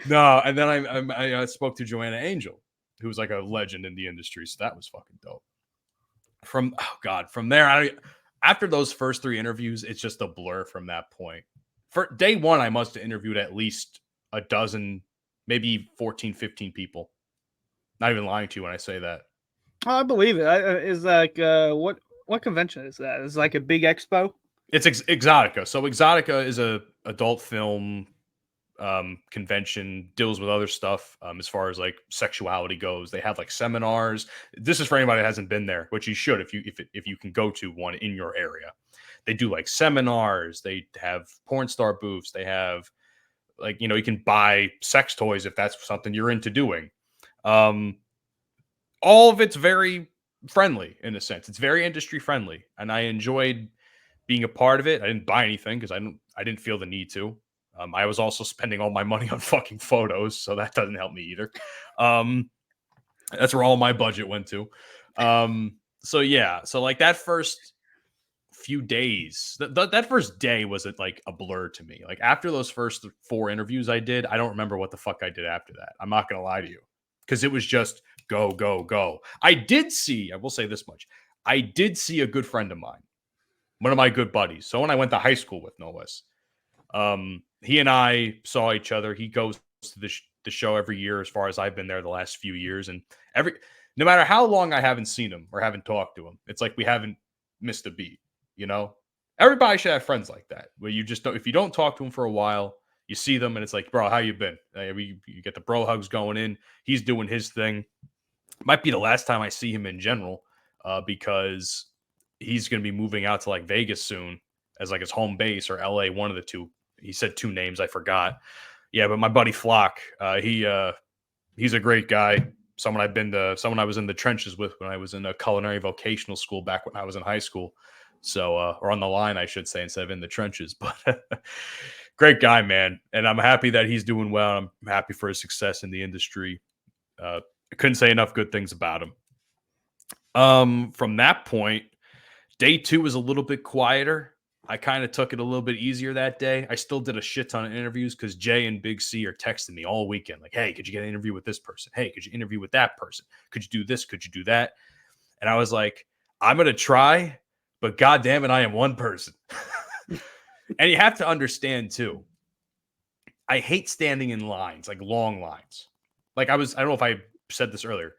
D: no, and then I spoke to Joanna Angel, who was like a legend in the industry. So that was fucking dope. From there, after those first 3 interviews, it's just a blur from that point. For day 1, I must have interviewed at least a dozen, maybe 14, 15 people. Not even lying to you when I say that.
C: Oh, I believe it. Is like what convention is that? Is it like a big expo?
D: It's Exxxotica. So Exxxotica is a adult film convention, deals with other stuff as far as like sexuality goes. They have like seminars. This is for anybody that hasn't been there, which you should if you can go to one in your area. They do like seminars. They have porn star booths. They have like, you can buy sex toys if that's something you're into doing. All of it's very friendly in a sense. It's very industry friendly, and I enjoyed being a part of it. I didn't buy anything because I didn't feel the need to. I was also spending all my money on fucking photos, so that doesn't help me either. That's where all my budget went to. So yeah, so like that first few days, that first day was like a blur to me. Like after those first 4 interviews I did, I don't remember what the fuck I did after that. I'm not gonna lie to you, because it was just go, go, go. I will say this much. I did see a good friend of mine, one of my good buddies, someone I went to high school with, no less. He and I saw each other. He goes to the show every year as far as I've been there the last few years. And no matter how long I haven't seen him or haven't talked to him, it's like we haven't missed a beat, Everybody should have friends like that, where you just don't, if you don't talk to him for a while, you see them and it's like, bro, how you been? You get the bro hugs going in. He's doing his thing. Might be the last time I see him in general, because he's going to be moving out to like Vegas soon as like his home base, or LA, one of the two. He said 2 names, I forgot. Yeah, but my buddy Flock, he's a great guy. Someone I was in the trenches with when I was in a culinary vocational school back when I was in high school. So, or on the line, I should say, instead of in the trenches. But great guy, man. And I'm happy that he's doing well. I'm happy for his success in the industry. I couldn't say enough good things about him. From that point, day 2 was a little bit quieter. I kind of took it a little bit easier that day. I still did a shit ton of interviews because Jay and Big C are texting me all weekend. Like, hey, could you get an interview with this person? Hey, could you interview with that person? Could you do this? Could you do that? And I was like, I'm going to try, but God damn it, I am one person. And you have to understand too, I hate standing in lines, like long lines. Like I don't know if I said this earlier.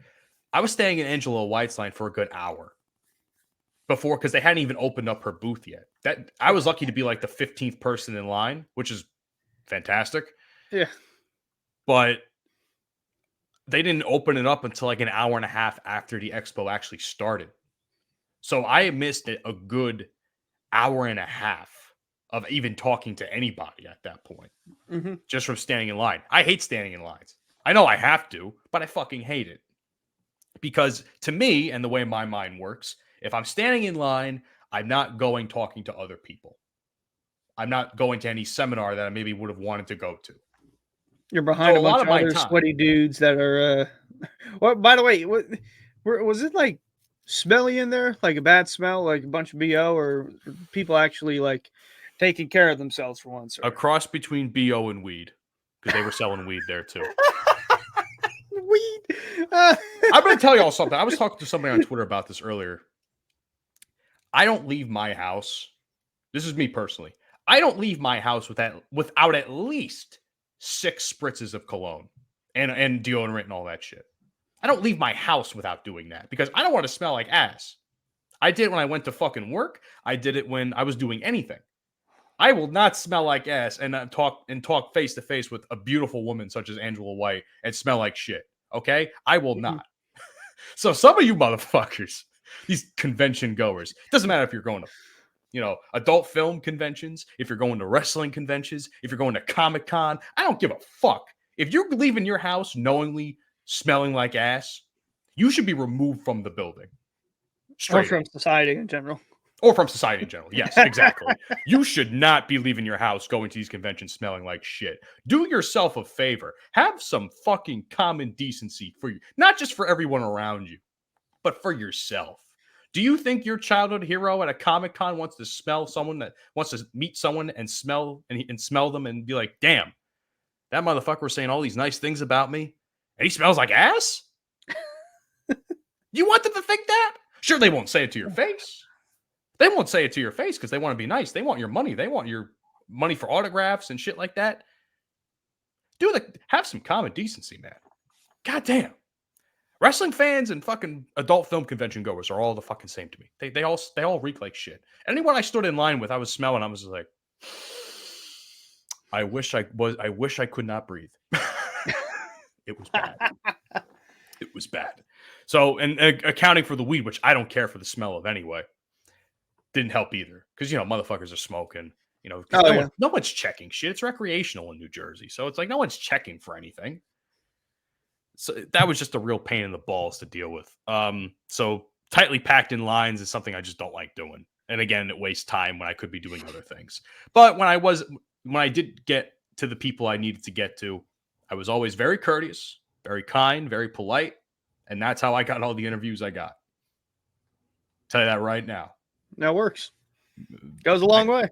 D: I was staying in Angela White's line for a good hour before, because they hadn't even opened up her booth yet. That I was lucky to be like the 15th person in line, which is fantastic.
C: Yeah.
D: But they didn't open it up until like an hour and a half after the expo actually started. So I missed it a good hour and a half of even talking to anybody at that point, just from standing in line. I hate standing in lines. I know I have to, but I fucking hate it. Because to me, and the way my mind works, if I'm standing in line, I'm not going talking to other people. I'm not going to any seminar that I maybe would have wanted to go to.
C: You're behind a bunch of other sweaty dudes that are. Well, by the way, was it like smelly in there, like a bad smell, like a bunch of BO, or people actually like taking care of themselves for once?
D: A
C: Or
D: cross between BO and weed, because they were selling weed there too.
C: weed.
D: I'm going to tell y'all something. I was talking to somebody on Twitter about this earlier. I don't leave my house. This is me personally. I don't leave my house without at least 6 spritzes of cologne and deodorant and all that shit. I don't leave my house without doing that because I don't want to smell like ass. I did it when I went to fucking work. I did it when I was doing anything. I will not smell like ass and talk face to face with a beautiful woman such as Angela White and smell like shit. Okay? I will not. So some of you motherfuckers, these convention goers, doesn't matter if you're going to, adult film conventions, if you're going to wrestling conventions, if you're going to Comic-Con, I don't give a fuck. If you're leaving your house knowingly smelling like ass, you should be removed from the building.
C: Or from society in general.
D: Or from society in general. Yes, exactly. You should not be leaving your house going to these conventions smelling like shit. Do yourself a favor. Have some fucking common decency for you. Not just for everyone around you, but for yourself. Do you think your childhood hero at a Comic-Con wants to meet someone and smell them and be like, damn, that motherfucker was saying all these nice things about me and he smells like ass? You want them to think that? Sure, they won't say it to your face. They won't say it to your face because they want to be nice. They want your money. They want your money for autographs and shit like that. Have some common decency, man. God damn. Wrestling fans and fucking adult film convention goers are all the fucking same to me. They all reek like shit. Anyone I stood in line with, I was smelling. I was just like, I wish I could not breathe. It was bad. It was bad. So, and accounting for the weed, which I don't care for the smell of anyway, didn't help either. Because, motherfuckers are smoking. No one's checking shit. It's recreational in New Jersey. So it's like no one's checking for anything. So that was just a real pain in the balls to deal with. So tightly packed in lines is something I just don't like doing. And again, it wastes time when I could be doing other things. But when I did get to the people I needed to get to, I was always very courteous, very kind, very polite. And that's how I got all the interviews I got. Tell you that right now.
C: That works. Goes a long way.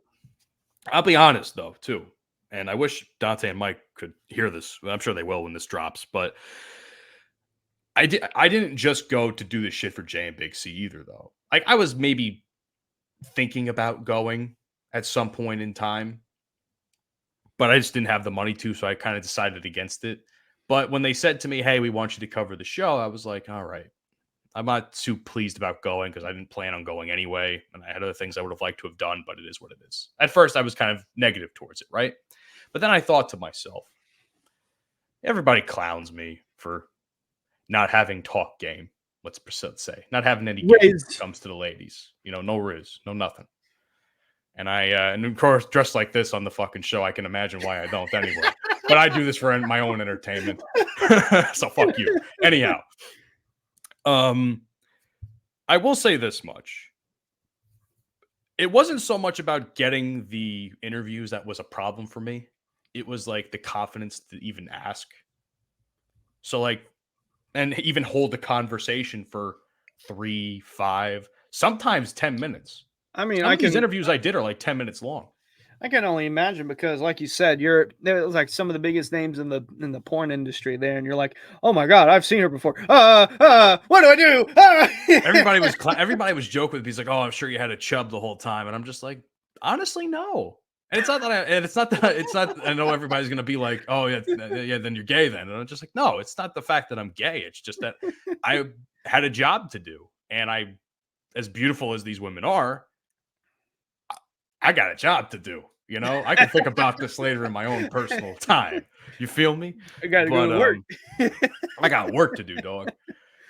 D: I'll be honest, though, too. And I wish Dante and Mike could hear this. I'm sure they will when this drops. But I didn't just go to do this shit for Jay and Big C either, though. Like, I was maybe thinking about going at some point in time. But I just didn't have the money to, so I kind of decided against it. But when they said to me, hey, we want you to cover the show, I was like, all right. I'm not too pleased about going because I didn't plan on going anyway. And I had other things I would have liked to have done, but it is what it is. At first, I was kind of negative towards it, right? But then I thought to myself, everybody clowns me for not having talk game, let's say. Not having any game when it comes to the ladies. No riz, no nothing. And and of course, dressed like this on the fucking show, I can imagine why I don't anyway. But I do this for my own entertainment. So fuck you. Anyhow. I will say this much. It wasn't so much about getting the interviews that was a problem for me. It was like the confidence to even ask. So and even hold the conversation for 3, 5, sometimes 10 minutes.
C: I mean,
D: these interviews I did are like 10 minutes long.
C: I can only imagine because, like you said, there was like some of the biggest names in the porn industry there, and you're like, oh my god, I've seen her before. What do I do?
D: Everybody was joking with me. He's like, oh, I'm sure you had a chub the whole time, and I'm just like, honestly, no. And it's not. I know everybody's gonna be like, oh yeah, then you're gay then, and I'm just like, no, it's not the fact that I'm gay. It's just that I had a job to do, and as beautiful as these women are, I got a job to do. I can think about this later in my own personal time. You feel me?
C: I got to go to work.
D: I got work to do, dog.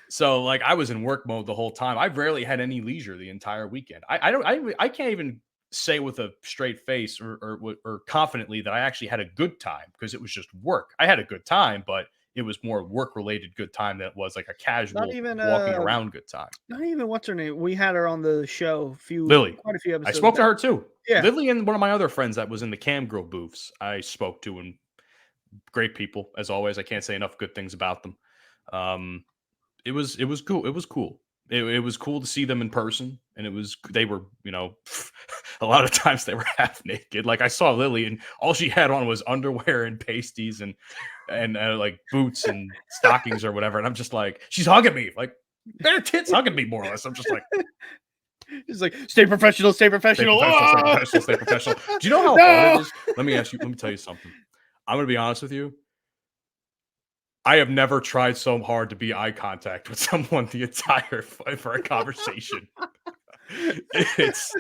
D: So I was in work mode the whole time. I rarely had any leisure the entire weekend. I can't even say with a straight face or confidently that I actually had a good time because it was just work. I had a good time, but it was more work-related good time than it was like a casual walking around good time.
C: Not even what's her name? We had her on the show
D: Lily.
C: Quite a few episodes.
D: I spoke to her too.
C: Yeah.
D: Lily and one of my other friends that was in the Cam Girl booths I spoke to, and great people as always. I can't say enough good things about them. It was cool. It was cool. It was cool to see them in person, and they were, a lot of times they were half naked. Like I saw Lily, and all she had on was underwear and pasties and like boots and stockings or whatever. And I'm just like, she's hugging me, like their tits hugging me more or less. I'm just like,
C: He's like, stay professional, stay professional,
D: stay professional, stay professional. Do you know how hard it is? Let me tell you something. I'm gonna be honest with you. I have never tried so hard to be eye contact with someone the entire for a conversation. It's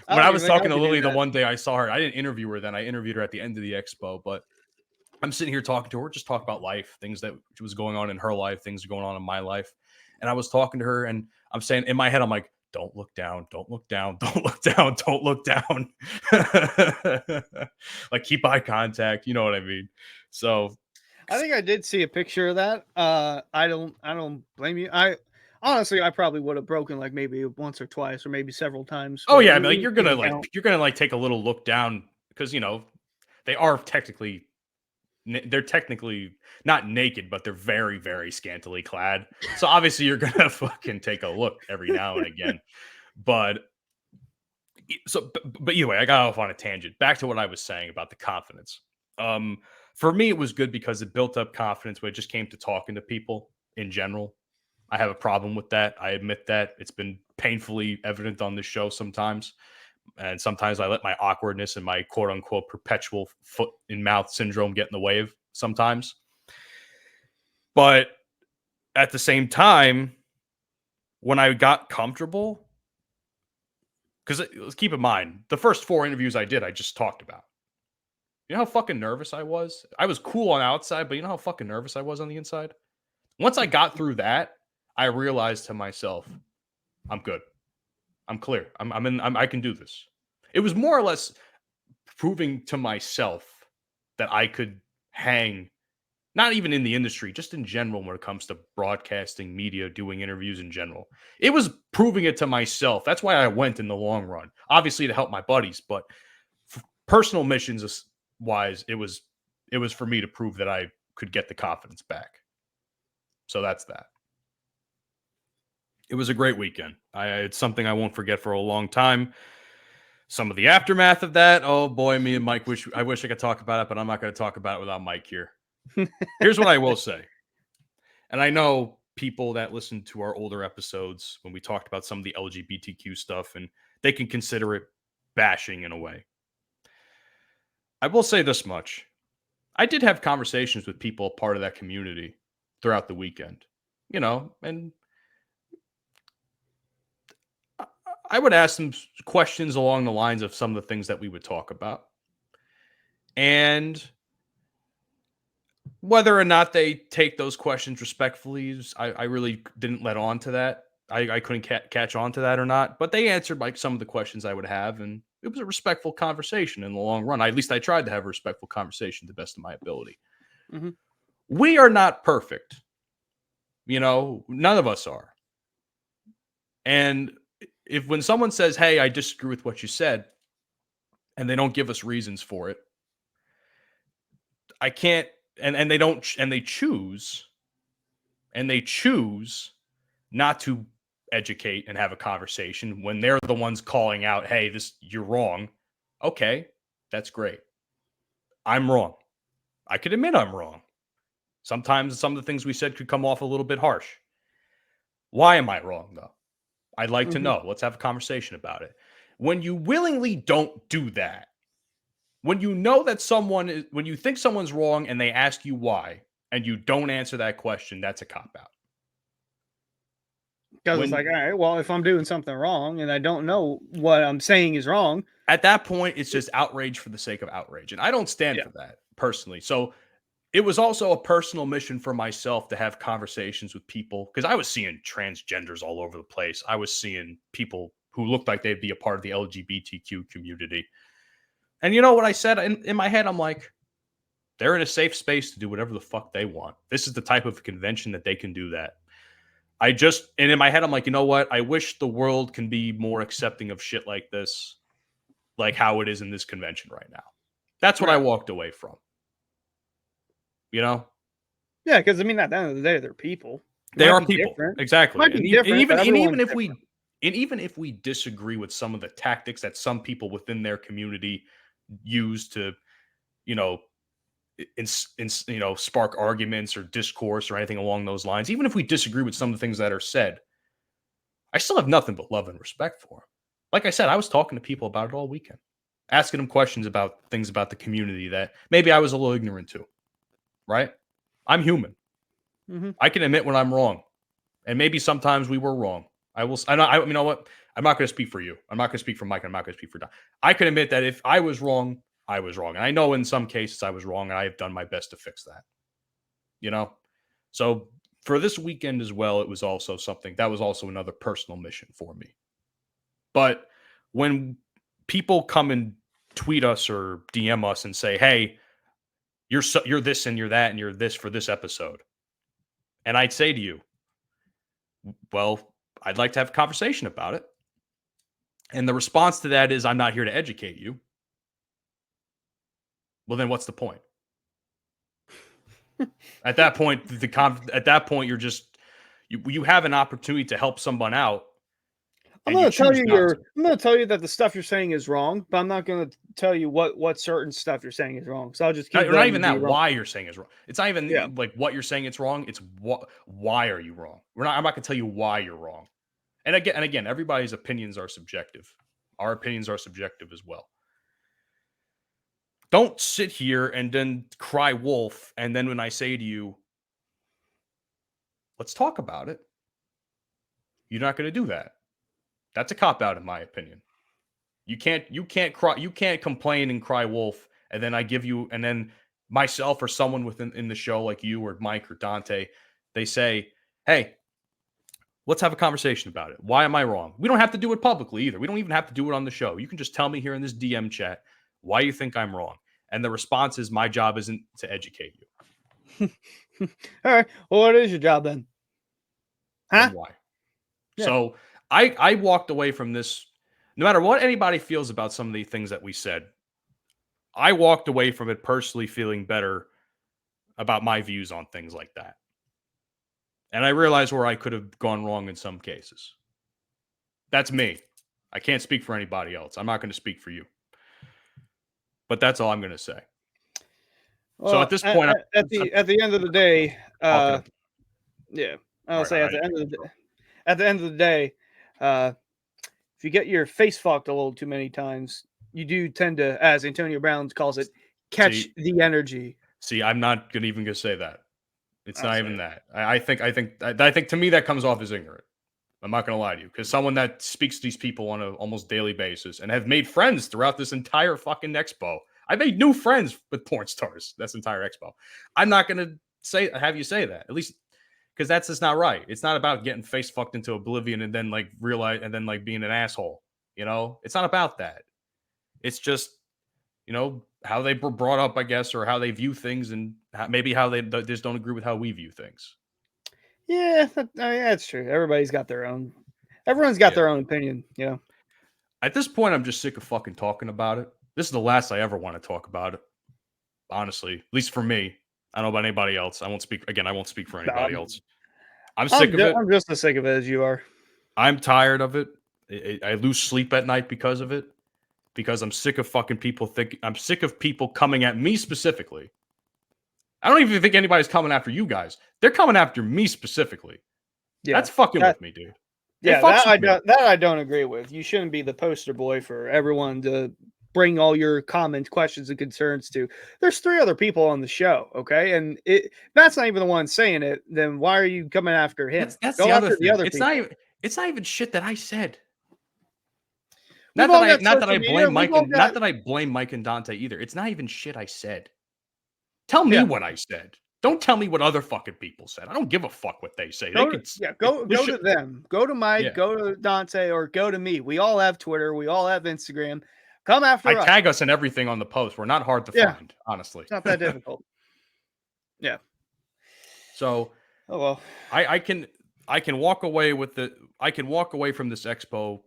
D: when I was talking to Lily the one day I saw her, I didn't interview her then. I interviewed her at the end of the expo, but I'm sitting here talking to her, just talking about life, things that was going on in her life, things going on in my life. And I was talking to her and I'm saying in my head, I'm like, don't look down, don't look down, don't look down, don't look down. Like keep eye contact, you know what I mean? So
C: I think I did see a picture of that. I don't blame you. Honestly, I probably would have broken like maybe once or twice or maybe several times.
D: oh yeah, I mean, like, you're gonna take a little look down because they are technically they're technically not naked, but they're very, very scantily clad. So obviously you're gonna fucking take a look every now and again. But but either way, I got off on a tangent. Back to what I was saying about the confidence. For me, it was good because it built up confidence when it just came to talking to people in general. I have a problem with that. I admit that. It's been painfully evident on this show sometimes. And sometimes I let my awkwardness and my quote unquote perpetual foot in mouth syndrome get in the way of sometimes. But at the same time, when I got comfortable, because let's keep in mind, the first 4 interviews I did, I just talked about. You know how fucking nervous I was? I was cool on the outside, but you know how fucking nervous I was on the inside? Once I got through that, I realized to myself, I'm good. I'm clear. I can do this. It was more or less proving to myself that I could hang, not even in the industry, just in general when it comes to broadcasting, media, doing interviews in general. It was proving it to myself. That's why I went in the long run. Obviously to help my buddies, but for personal missions wise, it was for me to prove that I could get the confidence back. So that's that. It was a great weekend. It's something I won't forget for a long time. Some of the aftermath of that, oh boy, me and Mike I wish I could talk about it, but I'm not going to talk about it without Mike here. Here's what I will say. And I know people that listen to our older episodes when we talked about some of the LGBTQ stuff, and they can consider it bashing in a way. I will say this much. I did have conversations with people part of that community throughout the weekend, and I would ask them questions along the lines of some of the things that we would talk about. And whether or not they take those questions respectfully, I really didn't let on to that. I couldn't catch on to that or not. But they answered like some of the questions I would have. And it was a respectful conversation in the long run. At least I tried to have a respectful conversation to the best of my ability. Mm-hmm. We are not perfect. None of us are. And when someone says, hey, I disagree with what you said, and they don't give us reasons for it, I can't, and they don't, and they choose not to educate and have a conversation when they're the ones calling out, hey, you're wrong. Okay, that's great. I'm wrong. I could admit I'm wrong. Sometimes some of the things we said could come off a little bit harsh. Why am I wrong, though? I'd like to know. Let's have a conversation about it. When you willingly don't do that, when you know that when you think someone's wrong and they ask you why, and you don't answer that question, that's a cop-out.
C: Because it's like, all right, well, if I'm doing something wrong and I don't know what I'm saying is wrong.
D: At that point, it's just outrage for the sake of outrage. And I don't stand for that personally. So it was also a personal mission for myself to have conversations with people because I was seeing transgenders all over the place. I was seeing people who looked like they'd be a part of the LGBTQ community. And you know what I said in my head? I'm like, they're in a safe space to do whatever the fuck they want. This is the type of convention that they can do that. And in my head, I'm like, you know what? I wish the world can be more accepting of shit like this, like how it is in this convention right now. That's what I walked away from.
C: Yeah, because I mean, at the end of the day, they're people.
D: They
C: Might
D: are
C: be
D: people.
C: different.
D: Exactly.
C: Might be different, but everyone's
D: Even if we disagree with some of the tactics that some people within their community use to, you know, spark arguments or discourse or anything along those lines, even if we disagree with some of the things that are said, I still have nothing but love and respect for them. Like I said, I was talking to people about it all weekend, asking them questions about things about the community that maybe I was a little ignorant to, right? I'm human.
C: Mm-hmm.
D: I can admit when I'm wrong. And maybe sometimes we were wrong. You know what? I'm not going to speak for you. I'm not going to speak for Mike. I'm not going to speak for Don. I can admit that if I was wrong, I was wrong. And I know in some cases I was wrong, and I have done my best to fix that. You know? So for this weekend as well, it was also something that was also another personal mission for me. But when people come and tweet us or DM us and say, "Hey, you're this and you're that and you're this for this episode," and I'd say to you, well, I'd like to have a conversation about it. And the response to that is, I'm not here to educate you. Well, then what's the point? At that point, you're just you have an opportunity to help someone out.
C: I'm
D: And
C: going to tell
D: choose
C: you
D: not to.
C: I'm going to tell you that the stuff you're saying is wrong, but I'm not going to tell you what certain stuff you're saying is wrong. So I'll just keep
D: Not even that. Why you're saying is wrong. It's not even like what you're saying it's wrong. It's why are you wrong? I'm not going to tell you why you're wrong. And again, everybody's opinions are subjective. Our opinions are subjective as well. Don't sit here and then cry wolf. And then when I say to you, let's talk about it, you're not going to do that. That's a cop out, in my opinion. You can't complain and cry wolf. And then and then myself or someone in the show like you or Mike or Dante, they say, hey, let's have a conversation about it. Why am I wrong? We don't have to do it publicly either. We don't even have to do it on the show. You can just tell me here in this DM chat why you think I'm wrong. And the response is, my job isn't to educate you.
C: All right. Well, what is your job then? Huh?
D: And why?
C: Yeah.
D: So I walked away from this, no matter what anybody feels about some of the things that we said, I walked away from it personally feeling better about my views on things like that. And I realized where I could have gone wrong in some cases. That's me. I can't speak for anybody else. I'm not going to speak for you. But that's all I'm going to say.
C: Well,
D: so at this point,
C: at the end of the day, I'll say
D: right,
C: at the end of the day, if you get your face fucked a little too many times, you do tend to, as Antonio Brown calls it, catch the energy.
D: See, I'm not even going to say that. It's not even that. I think to me that comes off as ignorant. I'm not going to lie to you, because someone that speaks to these people on an almost daily basis and have made friends throughout this entire fucking expo. I made new friends with porn stars. That's entire expo. I'm not going to have you say that, at least, because that's just not right. It's not about getting face fucked into oblivion and then realize and then being an asshole. You know, it's not about that. It's just, how they were brought up, I guess, or how they view things, and maybe how they just don't agree with how we view things.
C: Yeah, that's true. Everybody's got their own. Everyone's got their own opinion. Yeah.
D: At this point, I'm just sick of fucking talking about it. This is the last I ever want to talk about it. Honestly, at least for me. I don't know about anybody else. I won't speak for anybody else. I'm sick of it.
C: I'm just as sick of it as you are.
D: I'm tired of it. I lose sleep at night because of it. Because I'm sick of fucking people I'm sick of people coming at me specifically. I don't even think anybody's coming after you guys. They're coming after me specifically. Yeah, that's fucking with me, dude.
C: Yeah, that I don't agree with. You shouldn't be the poster boy for everyone to bring all your comments, questions, and concerns to. There's 3 other people on the show, okay? And that's not even the one saying it. Then why are you coming after him?
D: That's
C: Go
D: the
C: after
D: other thing.
C: the other
D: it's
C: people.
D: It's not even shit that I said.
C: Not that
D: I blame Mike and Dante either. It's not even shit I said. Tell me what I said. Don't tell me what other fucking people said. I don't give a fuck what they say.
C: Go to them. Go to Mike, go to Dante, or go to me. We all have Twitter. We all have Instagram. Come after us.
D: I tag us in everything on the post. We're not hard to find, honestly.
C: It's not that difficult. Yeah.
D: So,
C: well.
D: I can walk away from this expo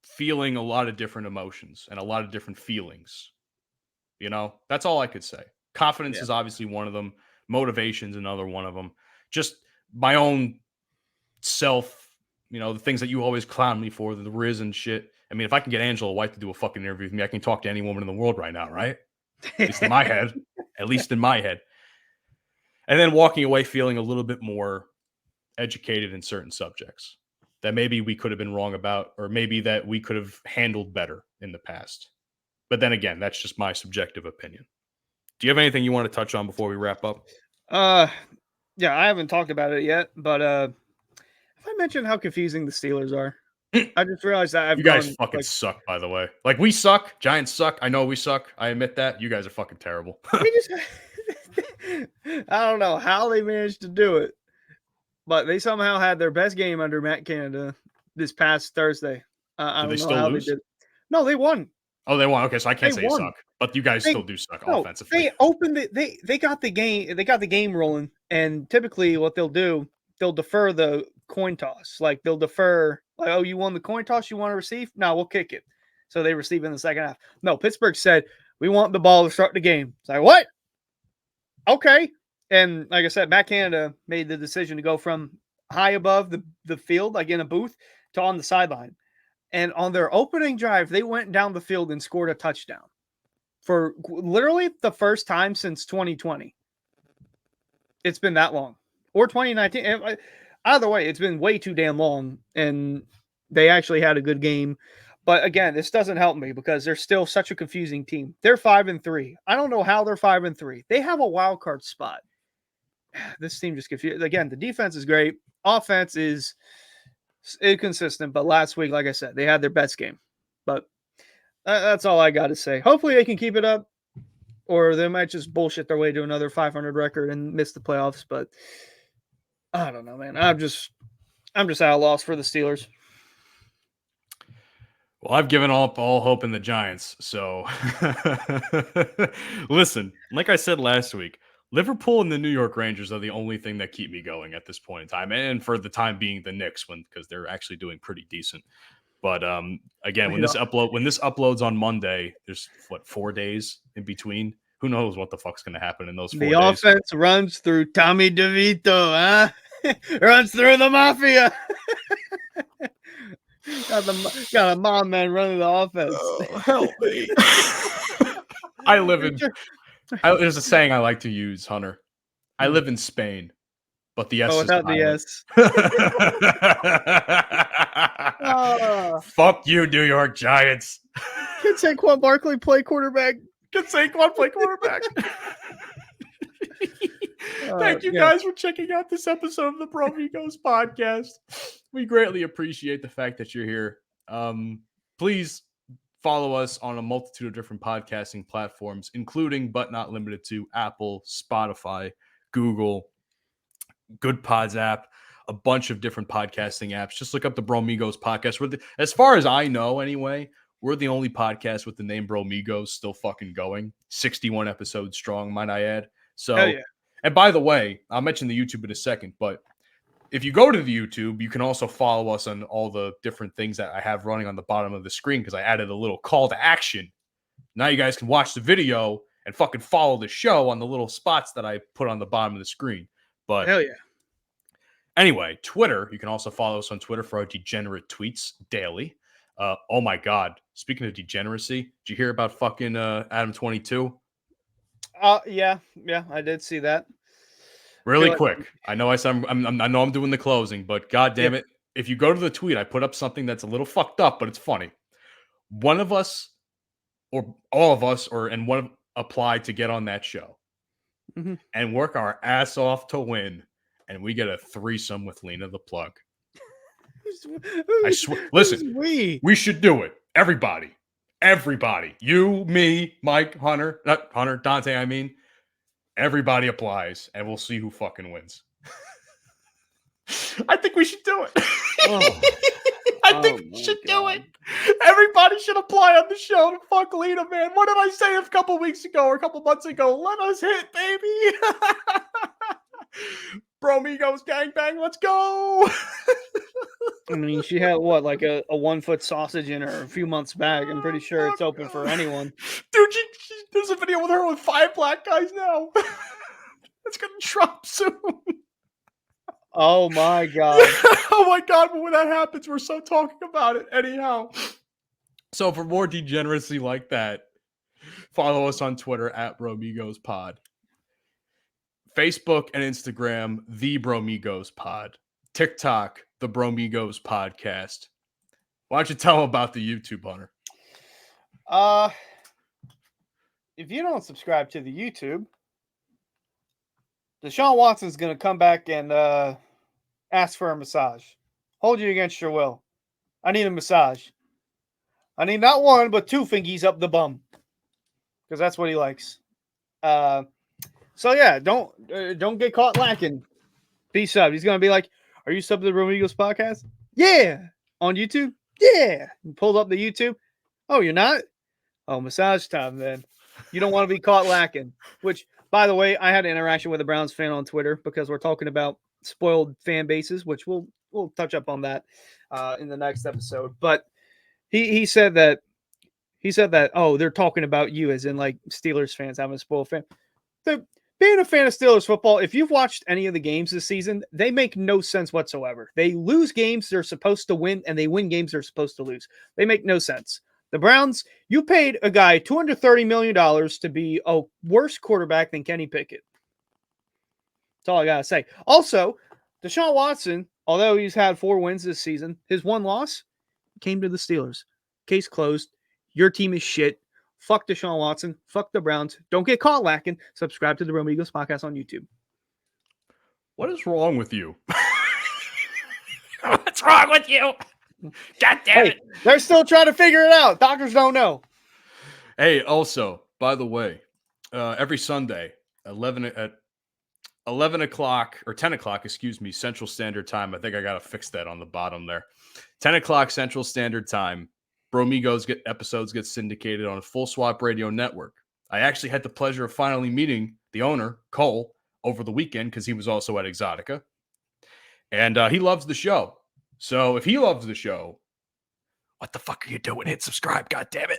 D: feeling a lot of different emotions and a lot of different feelings. That's all I could say. Confidence is obviously one of them. Motivation's another one of them. Just my own self, the things that you always clown me for, the Riz and shit. I mean, if I can get Angela White to do a fucking interview with me, I can talk to any woman in the world right now, right? At least in my head. At least in my head. And then walking away feeling a little bit more educated in certain subjects that maybe we could have been wrong about, or maybe that we could have handled better in the past. But then again, that's just my subjective opinion. Do you have anything you want to touch on before we wrap up?
C: Yeah, I haven't talked about it yet, but have I mentioned how confusing the Steelers are? I just realized that
D: you guys fucking suck, by the way. Like, we suck. Giants suck. I know we suck. I admit that. You guys are fucking terrible.
C: We just, I don't know how they managed to do it, but they somehow had their best game under Matt Canada this past Thursday. I don't know how they did. No, they won.
D: Oh, they won. Okay, so I can't say you suck, but you guys still do suck offensively.
C: They opened it. They got the game. They got the game rolling, and typically what they'll do, they'll defer the coin toss. Like they'll defer. Like, oh, you won the coin toss. You want to receive? No, we'll kick it. So they receive in the second half. No, Pittsburgh said we want the ball to start the game. It's like what? Okay, and like I said, Matt Canada made the decision to go from high above the field, like in a booth, to on the sideline. And on their opening drive, they went down the field and scored a touchdown for literally the first time since 2020. It's been that long. Or 2019. Either way, it's been way too damn long. And they actually had a good game. But again, this doesn't help me because they're still such a confusing team. They're 5-3. I don't know how they're 5-3. They have a wild card spot. This team just confused. Again, the defense is great. Offense is inconsistent, but last week, like I said, they had their best game. But that's all I got to say. Hopefully they can keep it up, or they might just bullshit their way to another 500 record and miss the playoffs. But I don't know, man. I'm just at a loss for the Steelers.
D: Well, I've given up all hope in the Giants. So listen, like I said last week, Liverpool and the New York Rangers are the only thing that keep me going at this point in time. And for the time being, the Knicks, because they're actually doing pretty decent. But again, when this uploads on Monday, there's 4 days in between. Who knows what the fuck's going to happen in those 4 days?
C: The offense runs through Tommy DeVito, huh? Runs through the mafia. Got a mom man running the offense.
D: Oh, help me. There's a saying I like to use, Hunter. I live in Spain, but the S is
C: without the S.
D: Fuck you, New York Giants.
C: Can Saquon Barkley play quarterback?
D: Thank you guys for checking out this episode of the Bromigos podcast. We greatly appreciate the fact that you're here. Please follow us on a multitude of different podcasting platforms, including but not limited to Apple, Spotify, Google, Good Pods app, a bunch of different podcasting apps. Just look up the Bromigos podcast. As far as I know, anyway, we're the only podcast with the name Bromigos still fucking going. 61 episodes strong, might I add. So,
C: hell yeah.
D: And by the way, I'll mention the YouTube in a second, but if you go to the YouTube, you can also follow us on all the different things that I have running on the bottom of the screen because I added a little call to action. Now you guys can watch the video and fucking follow the show on the little spots that I put on the bottom of the screen. But
C: hell yeah.
D: Anyway, Twitter, you can also follow us on Twitter for our degenerate tweets daily. Oh my God. Speaking of degeneracy, did you hear about fucking Adam 22?
C: Yeah, I did see that.
D: Really quick. I know I know I'm doing the closing, but God damn it. If you go to the tweet, I put up something that's a little fucked up, but it's funny. One of us or all of us and one applied to get on that show and work our ass off to win. And we get a threesome with Lena the Plug. I swear. Listen, we should do it. Everybody. You, me, Mike, Hunter, not Hunter, Dante, I mean. Everybody applies, and we'll see who fucking wins. I think we should do it. I think we should do it. Everybody should apply on the show to fuck Lena, man. What did I say a couple weeks ago or a couple months ago? Let us hit, baby. Bromigos gangbang, let's go.
C: I mean, she had what, like a 1 foot sausage in her a few months back. I'm pretty sure it's open for anyone.
D: Dude, there's a video with her with 5 black guys now. It's gonna drop soon.
C: Oh my god.
D: Oh my god, but when that happens, we're so talking about it. Anyhow. So for more degeneracy like that, follow us on Twitter at Bromigos Pod. Facebook and Instagram, The Bromigos Pod. TikTok, The Bromigos Podcast. Why don't you tell them about the YouTube, Hunter?
C: If you don't subscribe to the YouTube, Deshaun Watson's going to come back and ask for a massage. Hold you against your will. I need a massage. I need not one, but 2 fingies up the bum. Because that's what he likes. So yeah, don't get caught lacking. Be sub. He's going to be like, are you sub to the Bromigos podcast? Yeah. On YouTube? Yeah. And pulled up the YouTube. Oh, you're not? Oh, massage time then. You don't want to be caught lacking. Which, by the way, I had an interaction with a Browns fan on Twitter because we're talking about spoiled fan bases, which we'll touch up on that in the next episode. But he said that oh, they're talking about you as in like Steelers fans having a spoiled fan. Being a fan of Steelers football, if you've watched any of the games this season, they make no sense whatsoever. They lose games they're supposed to win, and they win games they're supposed to lose. They make no sense. The Browns, you paid a guy $230 million to be a worse quarterback than Kenny Pickett. That's all I got to say. Also, Deshaun Watson, although he's had 4 wins this season, his 1 loss came to the Steelers. Case closed. Your team is shit. Fuck Deshaun Watson. Fuck the Browns. Don't get caught lacking. Subscribe to the Bromigos podcast on YouTube.
D: What is wrong with you? What's wrong with you? God damn it.
C: They're still trying to figure it out. Doctors don't know.
D: Hey, also, by the way, every Sunday, 11 o'clock or 10 o'clock, excuse me, Central Standard Time. I think I got to fix that on the bottom there. 10 o'clock Central Standard Time. Bromigos episodes get syndicated on a Full Swap Radio network. I actually had the pleasure of finally meeting the owner, Cole, over the weekend because he was also at Exxxotica. And he loves the show. So if he loves the show, what the fuck are you doing? Hit subscribe, goddammit.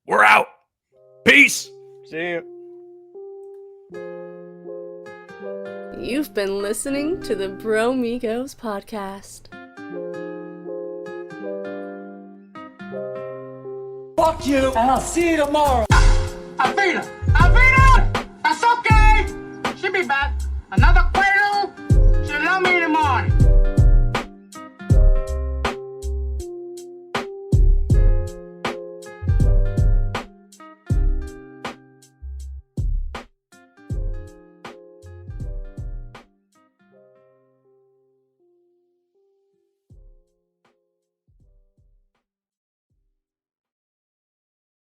D: We're out. Peace.
C: See you.
B: You've been listening to the Bromigos podcast.
A: Fuck you, and I'll see you tomorrow.
E: Alvina! Alvina! That's okay! She'll be back. Another